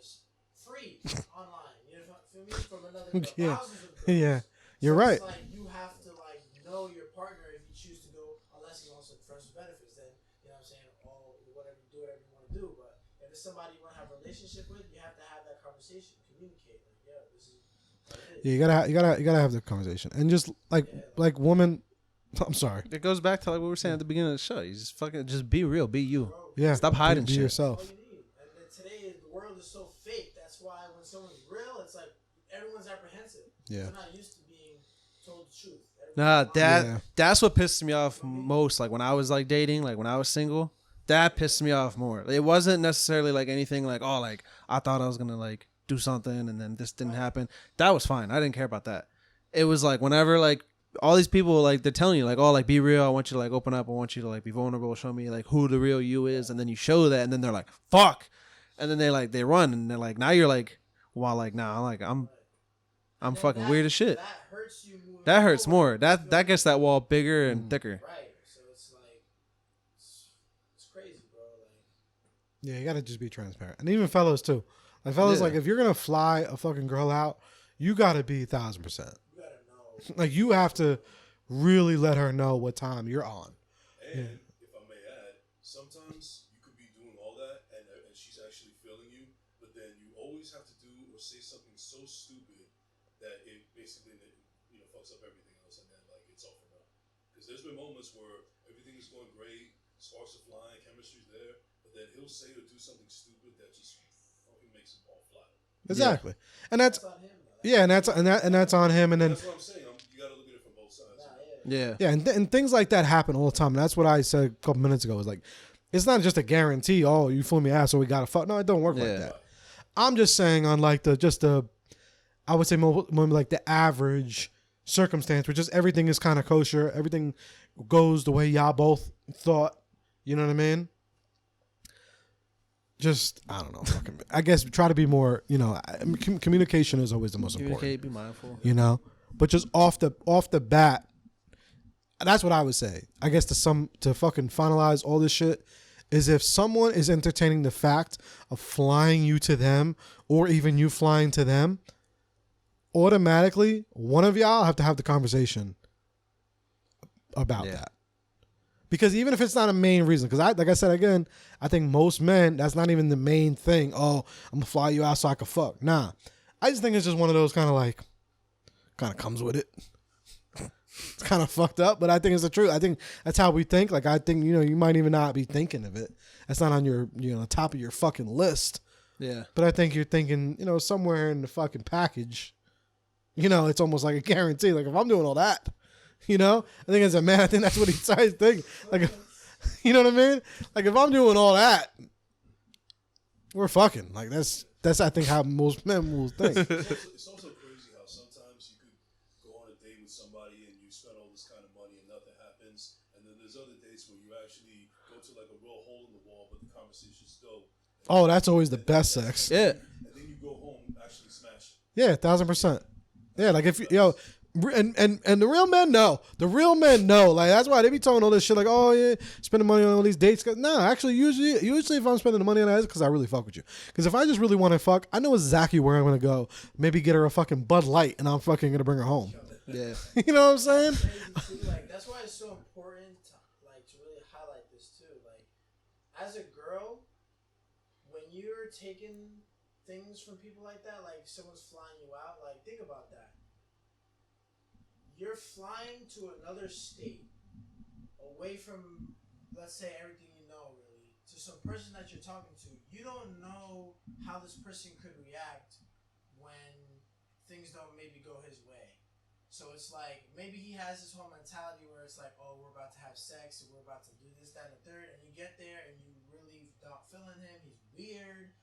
free online, you know, feel me, from another girl, Yeah. thousands of girls. Yeah, you're right. It's like you have to like know your partner if you choose to go, unless he wants some friends with benefits, then you know what I'm saying, whatever you want to do, but if it's somebody you want to have a relationship with, you have to have that conversation, communicate. Like, yo, this is what it is. Yeah, you gotta have the conversation, and just like women. I'm sorry. It goes back to like what we were saying at the beginning of the show. You just be real, be you. Yeah, Stop hiding be shit. yourself. All you need. And then today, the world is so fake. That's why when someone's real, it's like everyone's apprehensive. Yeah. They're not used to being told the truth. Nah, Yeah. that's what pissed me off most. Like when I was like dating, like when I was single, that pissed me off more. It wasn't necessarily like anything like, oh, like I thought I was gonna like do something and then this didn't happen. That was fine. I didn't care about that. It was like whenever like all these people like they're telling you like, oh, like be real. I want you to like open up. I want you to like be vulnerable. Show me like who the real you is. And then you show that, and then they're like, fuck. And then they run, and they're like, now you're like, well, like nah, I'm fucking weird as shit. That hurts you more. That hurts more. That gets that wall bigger and thicker. Right. So it's like, it's crazy, bro. Like, Yeah, you gotta just be transparent, and even fellas too. Like fellas, Yeah. like if you're gonna fly a fucking girl out, you gotta be 1,000%. you gotta know. Like you have to really let her know what time you're on. And if I may add, sometimes you could be doing all that and she's actually feeling you, but then you always have to do or say something so stupid that it basically fucks up everything else, and then like it's all for naught. Because there's been moments where everything is going great, sparks are flying, chemistry's there, but then he'll say or do something stupid that just fucking makes it all flat. Exactly, and that's That's on him, though. yeah, and that's on him. And then That's what I'm saying. You got to look at it from both sides. Yeah. yeah, and things like that happen all the time. And that's what I said a couple minutes ago. Is like, it's not just a guarantee. Oh, you fool me ass, so we gotta fuck. No, it don't work like Yeah. that. I'm just saying on like I would say more like the average circumstance, where just everything is kind of kosher, everything goes the way y'all both thought. You know what I mean? Just I don't know. Fucking, I guess try to be more. Communication is always the most important. Communicate, be mindful. But just off the bat, that's what I would say. I guess to fucking finalize all this shit is if someone is entertaining the fact of flying you to them or even you flying to them, automatically one of y'all have to have the conversation about that. Because even if it's not a main reason, because like I said again, I think most men, that's not even the main thing. Oh, I'm gonna fly you out so I can fuck. Nah, I just think it's just one of those kind of comes with it. It's kind of fucked up, but I think it's the truth. I think that's how we think. Like, I think, you might even not be thinking of it. That's not on your, top of your fucking list. Yeah. But I think you're thinking, somewhere in the fucking package, it's almost like a guarantee. Like, if I'm doing all that, I think as a man, I think that's what he tries to think. Like, you know what I mean? Like, if I'm doing all that, we're fucking. Like, that's I think how most men will think. It's also crazy how sometimes you could go on a date with somebody and you spend all this kind of money and nothing happens, and then there's other dates where you actually go to like a real hole in the wall, but the conversation's dope. Oh, that's always the best sex. Yeah. And then you go home actually smash. Yeah, 1,000%. Yeah, like if and the real men know. The real men know. Like, that's why they be talking all this shit. Like, oh yeah, spending money on all these dates. No, actually, usually if I'm spending the money on that, it's because I really fuck with you. Because if I just really want to fuck, I know exactly where I'm gonna go. Maybe get her a fucking Bud Light, and I'm fucking gonna bring her home. Yeah. You know what I'm saying? Like, that's why it's so important to really highlight this too. Like, as a girl, when you're taking things from people like that, like someone's flying you out, like, think about that. You're flying to another state, away from, let's say, everything you know, really, to some person that you're talking to. You don't know how this person could react when things don't maybe go his way. So it's like, maybe he has this whole mentality where it's like, oh, we're about to have sex, and we're about to do this, that, and the third, and you get there, and you really not feeling him, he's weird,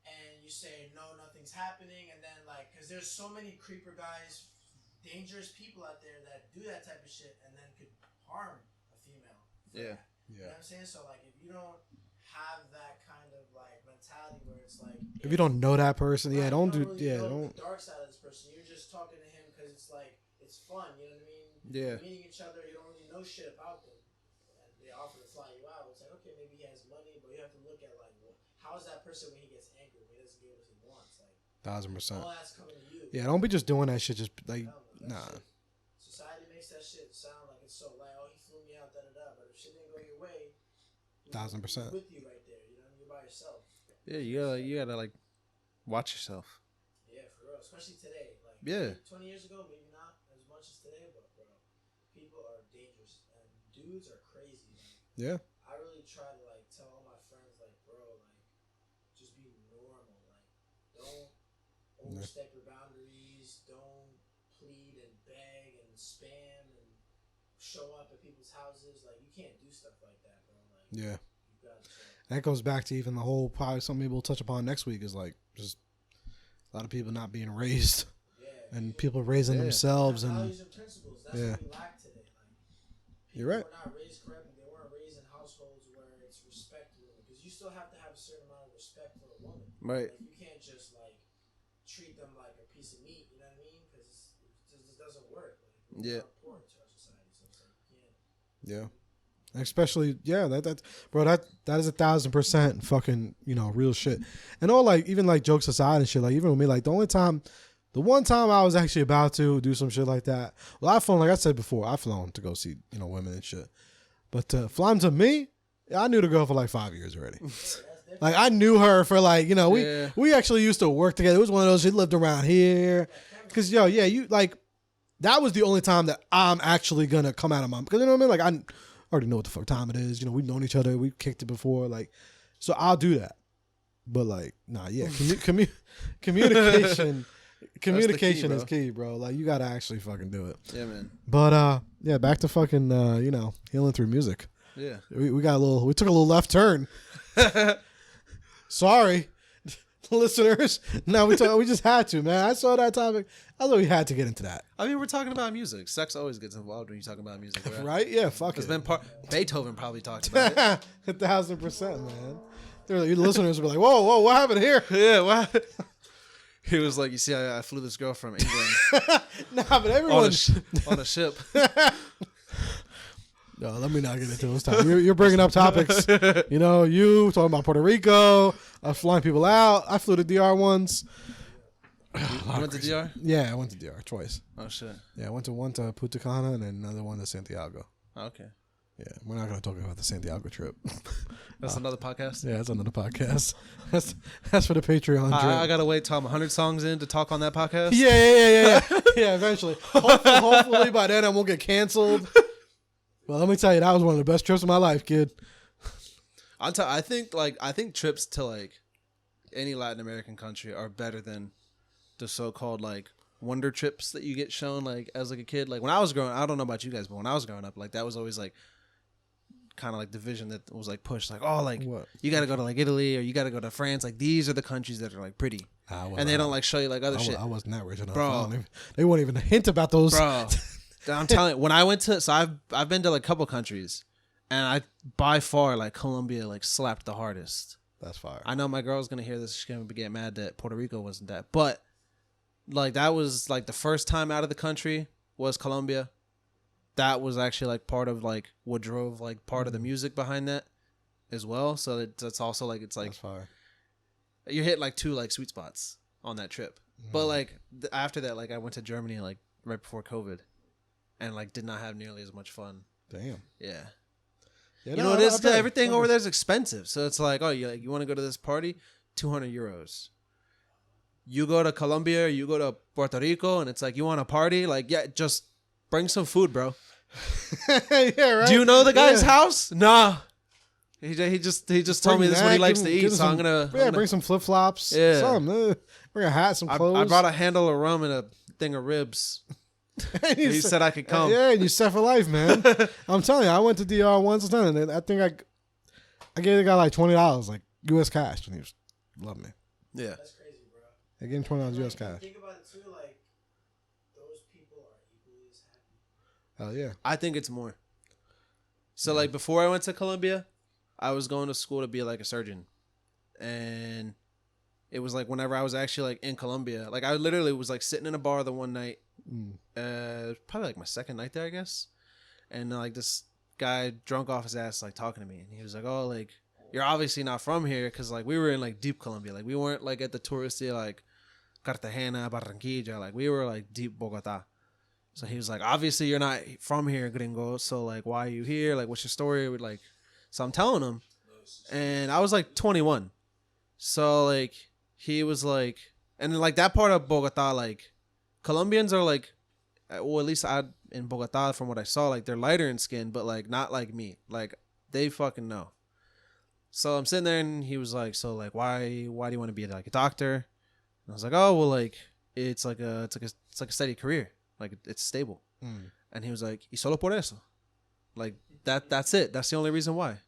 and you say, no, nothing's happening, and then, like, because there's so many creeper guys, dangerous people out there that do that type of shit and then could harm a female. Yeah. You know what I'm saying? So, like, if you don't have that kind of, like, mentality where it's like... If you don't know that person, don't know the dark side of this person. You're just talking to him because it's, like, it's fun, you know what I mean? Yeah. You're meeting each other, you don't really know shit about them. And they offer to fly you out. It's like, okay, maybe he has money, but you have to look at, like, well, how is that person when he gets angry, when he doesn't get what he wants? Like, 1,000%. all that's coming to you. Yeah, don't be just doing that shit. Just like, nah. Shit. Society makes that shit sound like it's so like, oh, he flew me out, da da da. But if shit didn't go your way, 1,000%. with you right there, you're by yourself. Yeah, you gotta like watch yourself. Yeah, for real. Especially today. Like, yeah. 20 years ago, maybe not as much as today, but bro, people are dangerous and dudes are crazy. Like, yeah. I really try to like tell all my friends, like, bro, like, just be normal. Like, don't overstep your boundaries. Don't plead and beg and spam and show up at people's houses. Like, you can't do stuff like that, bro. Like, yeah. That goes back to even the whole, probably something we'll touch upon next week, is like just a lot of people not being raised, and people raising themselves, and values and principles. That's what we lack today. Like, you're right. Were not raised correctly. They weren't raised in households where it's respect to women, because you still have to have a certain amount of respect for a woman. Right. Like, you can't just like treat them like a piece of meat. You know what I mean? Because it just doesn't work. Like, it's important to our society, so it's like you can't. Yeah. Especially, that bro, that is 1,000% fucking, real shit. And all, like, even like jokes aside and shit, like, even with me, like, the one time I was actually about to do some shit like that, well, I've flown, like I said before, I've flown to go see, women and shit. But flying to me, I knew the girl for like 5 years already. Like, I knew her for like, we actually used to work together. It was one of those, she lived around here. Because, you, like, that was the only time that I'm actually going to come out of my, because, you know what I mean? Like, I already know what the fuck time it is. We've known each other. We kicked it before. Like, so I'll do that. But like, nah, yeah. Communication key, is key, bro. Like, you got to actually fucking do it. Yeah, man. But, back to fucking, healing through music. Yeah. We took a little left turn. Sorry, listeners. No, we just had to, man. I saw that topic. I thought we had to get into that. I mean, we're talking about music. Sex always gets involved when you talk about music, right? Right? Yeah, fuck it. Beethoven probably talked about it. 1,000%, man. Your listeners will be like, whoa, what happened here? Yeah, what? He was like, you see, I flew this girl from England. Nah, but everyone... on a ship. No, let me not get into those topics. You're bringing up topics. You talking about Puerto Rico, flying people out. I flew to DR once. You went to DR? Yeah, I went to DR twice. Oh, shit. Yeah, I went to one to Punta Cana and then another one to Santiago. Okay. Yeah, we're not going to talk about the Santiago trip. That's another podcast. Yeah, that's another podcast. That's for the Patreon trip. I got to wait till I'm 100 songs in to talk on that podcast. Yeah. Yeah, eventually. Hopefully by then I won't get canceled. Well, let me tell you, that was one of the best trips of my life, kid. I think trips to like any Latin American country are better than the so-called like wonder trips that you get shown like as like a kid. Like when I was growing, I don't know about you guys, but when I was growing up, like that was always like kind of like the vision that was like pushed, like, oh, like What? you got to go to like Italy or you got to go to France. Like these are the countries that are like pretty, and they don't like show you like other shit. I wasn't that rich enough, bro. They won't even hint about those, bro. I'm telling you, when I went to, so I've been to like a couple countries, and I by far like Colombia like slapped the hardest. That's fire. I know my girl's gonna hear this. She's gonna get mad that Puerto Rico wasn't that, but like that was like the first time out of the country was Colombia. That was actually like part of like what drove like part of the music behind that as well. So that's also like it's like that's fire. You hit like two like sweet spots on that trip. But like after that, like I went to Germany like right before COVID, and like did not have nearly as much fun. Damn. Yeah. Yeah, you know, it is everything over there is expensive. So it's like, oh, you want to go to this party, 200 euros. You go to Colombia, you go to Puerto Rico, and it's like, you want a party? Like, yeah, just bring some food, bro. Yeah, right. Do you know the guy's house? Nah. He just told me this is what he likes to eat, so I'm gonna bring some flip flops. Yeah, bring a hat, some clothes. I brought a handle of rum and a thing of ribs. He said I could come. Yeah, and you set for life, man. I'm telling you, I went to DR once and I think I gave the guy like $20, like US cash, and he was loving me. Yeah, that's crazy, bro. I gave him $20 US cash. Think about it too, like those people are equally as happy. Hell yeah. I think it's more. So like before I went to Colombia, I was going to school to be like a surgeon, and it was like whenever I was actually like in Colombia, like I literally was like sitting in a bar the one night, probably like my second night there, I guess, and like this guy drunk off his ass like talking to me, and he was like, "Oh, like you're obviously not from here," because like we were in like deep Colombia, like we weren't like at the touristy like Cartagena, Barranquilla, like we were like deep Bogota. So he was like, "Obviously you're not from here, gringo. So like, why are you here? Like, what's your story?" With like, so I'm telling him, and I was like 21, so like he was like, and like that part of Bogota, like Colombians are like, well, at least in Bogota from what I saw, like they're lighter in skin, but like not like me, like they fucking know. So I'm sitting there, and he was like, "So like, why do you want to be like a doctor?" And I was like, "Oh, well, like it's like a steady career, like it's stable." And he was like, "Y solo por eso," like that's it. That's the only reason why.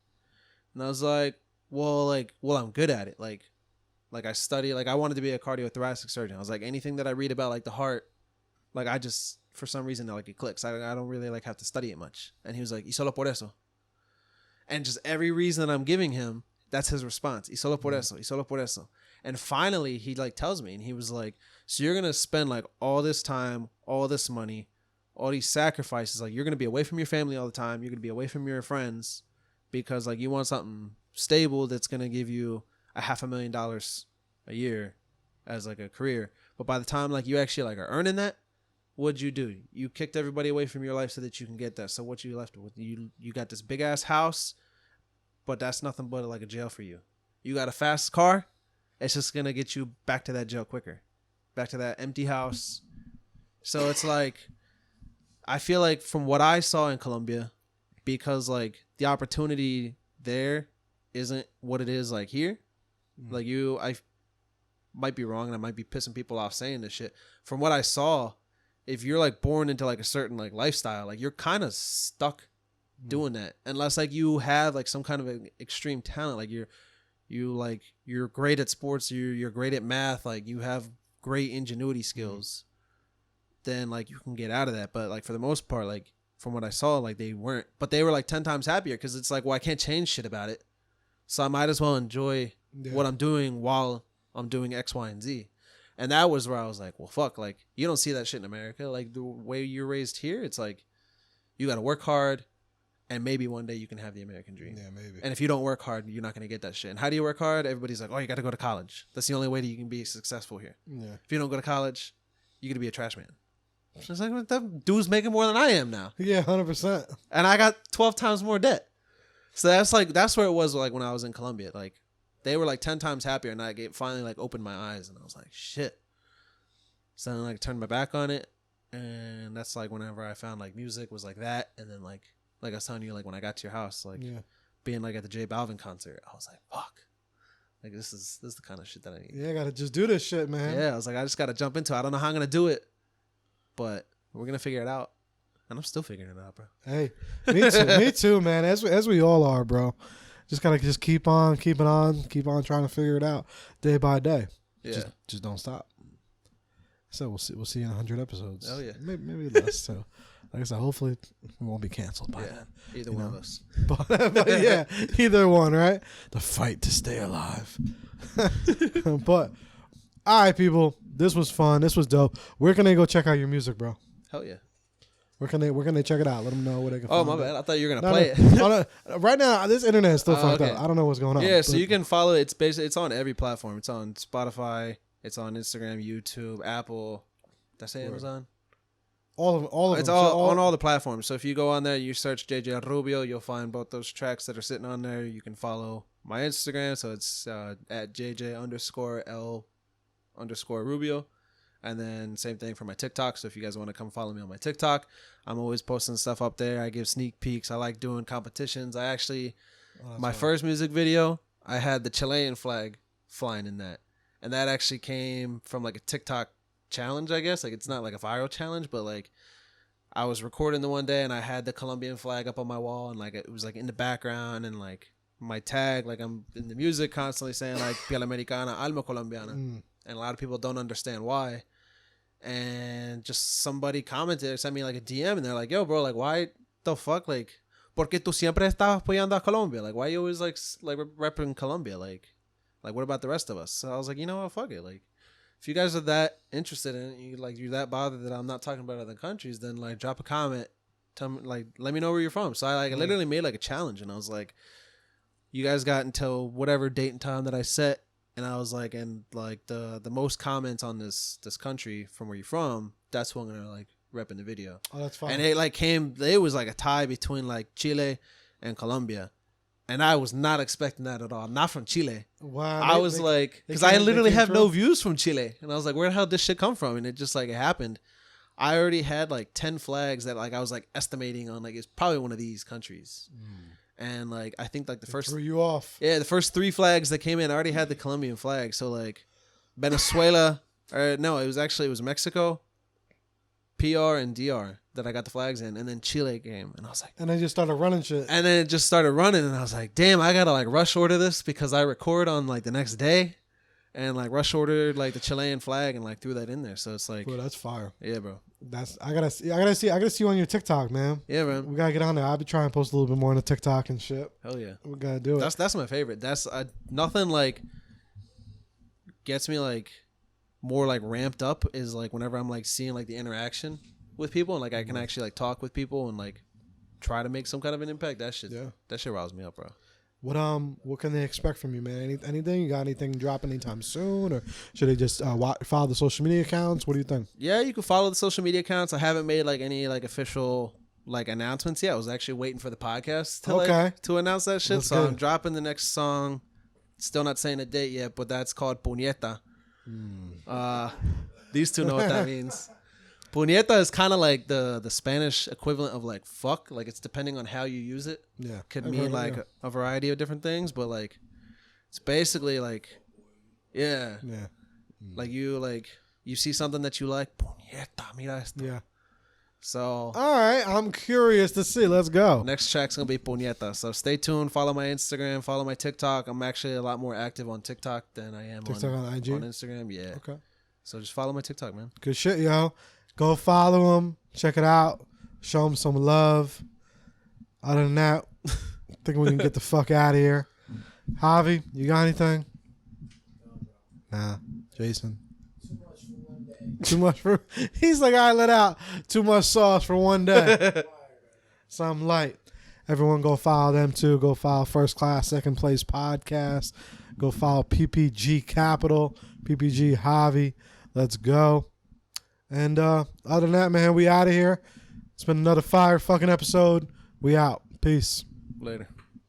And I was like, well, I'm good at it. Like I study, like I wanted to be a cardiothoracic surgeon. I was like, anything that I read about like the heart, like I just, for some reason, like it clicks. I don't really like have to study it much. And he was like, "Y solo por eso." And just every reason that I'm giving him, that's his response. "Y solo por eso, y solo por eso." And finally he like tells me, and he was like, "So you're going to spend like all this time, all this money, all these sacrifices, like you're going to be away from your family all the time. You're going to be away from your friends because like you want something stable that's going to give you $500,000 a year as like a career. But by the time like you actually like are earning that, what'd you do? You kicked everybody away from your life so that you can get that. So what you left with? You got this big ass house, but that's nothing but like a jail for you. You got a fast car. It's just going to get you back to that jail quicker, back to that empty house. So it's like, I feel like from what I saw in Colombia, because like the opportunity there isn't what it is like here. Like I might be wrong, and I might be pissing people off saying this shit. From what I saw, if you're like born into like a certain like lifestyle, like you're kind of stuck doing that, unless like you have like some kind of an extreme talent, like you're great at sports, you're great at math, like you have great ingenuity skills, then like you can get out of that. But like for the most part, like from what I saw, like they weren't, but they were like 10 times happier, because it's like, well, I can't change shit about it, so I might as well enjoy what I'm doing while I'm doing X, Y, and Z. And that was where I was like, well, fuck, like you don't see that shit in America. Like the way you're raised here, it's like you got to work hard, and maybe one day you can have the American dream. Yeah, maybe. And if you don't work hard, you're not going to get that shit. And how do you work hard? Everybody's like, oh, you got to go to college. That's the only way that you can be successful here. Yeah. If you don't go to college, you're going to be a trash man. She's like, that dude's making more than I am now. Yeah, 100%. And I got 12 times more debt. So that's where it was like when I was in Colombia. Like they were like 10 times happier, and I finally like opened my eyes, and I was like, shit. So then like turned my back on it, and that's like whenever I found like music was like that, and then like I was telling you, like when I got to your house, like being like at the J Balvin concert, I was like, fuck. Like this is the kind of shit that I need. Yeah, I gotta just do this shit, man. Yeah, I was like, I just gotta jump into it. I don't know how I'm gonna do it, but we're gonna figure it out. And I'm still figuring it out, bro. Hey, me too, man. As we all are, bro. Just gotta keep on trying to figure it out day by day. Yeah, just don't stop. So we'll see in 100 episodes. Oh yeah, maybe less. So, like I said, hopefully we won't be canceled by then. Either one of us. But yeah, either one, right? The fight to stay alive. But all right, people, this was fun. This was dope. Where can they go check out your music, bro? Hell yeah. Where can they check it out? Let them know where they can. Oh, find my it. bad. I thought you were gonna play it. No, right now, this internet is still fucked up. I don't know what's going on. Yeah, so you can follow it. It's on every platform. It's on Spotify. It's on Instagram, YouTube, Apple. Did I say Amazon? All of it's them. all on all the platforms. So if you go on there, you search JJ El Rubio, you'll find both those tracks that are sitting on there. You can follow my Instagram, so it's at JJ_L_Rubio. And then same thing for my TikTok. So if you guys want to come follow me on my TikTok, I'm always posting stuff up there. I give sneak peeks. I like doing competitions. I actually, my first music video, I had the Chilean flag flying in that. And that actually came from like a TikTok challenge, I guess. Like it's not like a viral challenge, but like I was recording the one day and I had the Colombian flag up on my wall, and like it was like in the background, and like my tag, like I'm in the music constantly saying like Piel Americana, Alma Colombiana. And a lot of people don't understand why. And just somebody commented, sent me like a DM, and they're like, yo, bro, like, why the fuck? Like, porque tú siempre estás apoyando a Colombia? Like, why you always like repping Colombia? Like, what about the rest of us? So I was like, you know what, fuck it. Like, if you guys are that interested in it, you're that bothered that I'm not talking about other countries, then like drop a comment. Tell me, like, let me know where you're from. So I literally made like a challenge, and I was like, you guys got until whatever date and time that I set. And I was like, and like the most comments on this country from where you're from, that's who I'm gonna like rep in the video. Oh, that's fine. And it was like a tie between like Chile and Colombia, and I was not expecting that at all. Not from Chile. Wow. I was like, because I literally have no views from Chile, and I was like, where the hell did this shit come from? And it just like it happened. I already had like 10 flags that like I was like estimating on like it's probably one of these countries. And like I think like the first threw you off. Yeah, the first 3 flags that came in, I already had the Colombian flag. So like Venezuela, or no, it was Mexico, PR, and DR that I got the flags in, and then Chile came, and I was like, and they just started running shit. And then it just started running, and I was like, damn, I gotta like rush order this because I record on like the next day, and like rush ordered like the Chilean flag and like threw that in there. So it's like, bro, that's fire. Yeah, bro. I gotta see you on your TikTok, man. Yeah, man. We gotta get on there. I'll be trying to post a little bit more on the TikTok and shit. Hell yeah. We gotta do it. That's my favorite. That's nothing like gets me like more like ramped up is like whenever I'm like seeing like the interaction with people and like I can actually like talk with people and like try to make some kind of an impact. That shit riles me up, bro. What can they expect from you, man? Anything? You got anything drop anytime soon, or should they just follow the social media accounts? What do you think? Yeah, you can follow the social media accounts. I haven't made like any like official like announcements yet. I was actually waiting for the podcast to announce that shit. That's so good. I'm dropping the next song. Still not saying a date yet, but that's called Puñeta. These two know what that means. Puñeta is kind of like the Spanish equivalent of like fuck. Like it's depending on how you use it. Yeah. Could mean like a variety of different things, but like it's basically like like you see something that you like, puñeta, mira esto. Yeah. So all right, I'm curious to see. Let's go. Next track's gonna be Puñeta. So stay tuned. Follow my Instagram. Follow my TikTok. I'm actually a lot more active on TikTok than I am on IG? on Instagram. Yeah. Okay. So just follow my TikTok, man. Good shit, yo. Go follow him. Check it out. Show him some love. Other than that, I think we can get the fuck out of here. Javi, you got anything? Nah. Jason. Too much for he's like, I let out too much sauce for one day. Something light. Everyone go follow them too. Go follow First Class Second Place Podcast. Go follow PPG Capital, PPG Javi. Let's go. And other than that, man, we out of here. It's been another fire fucking episode. We out. Peace. Later.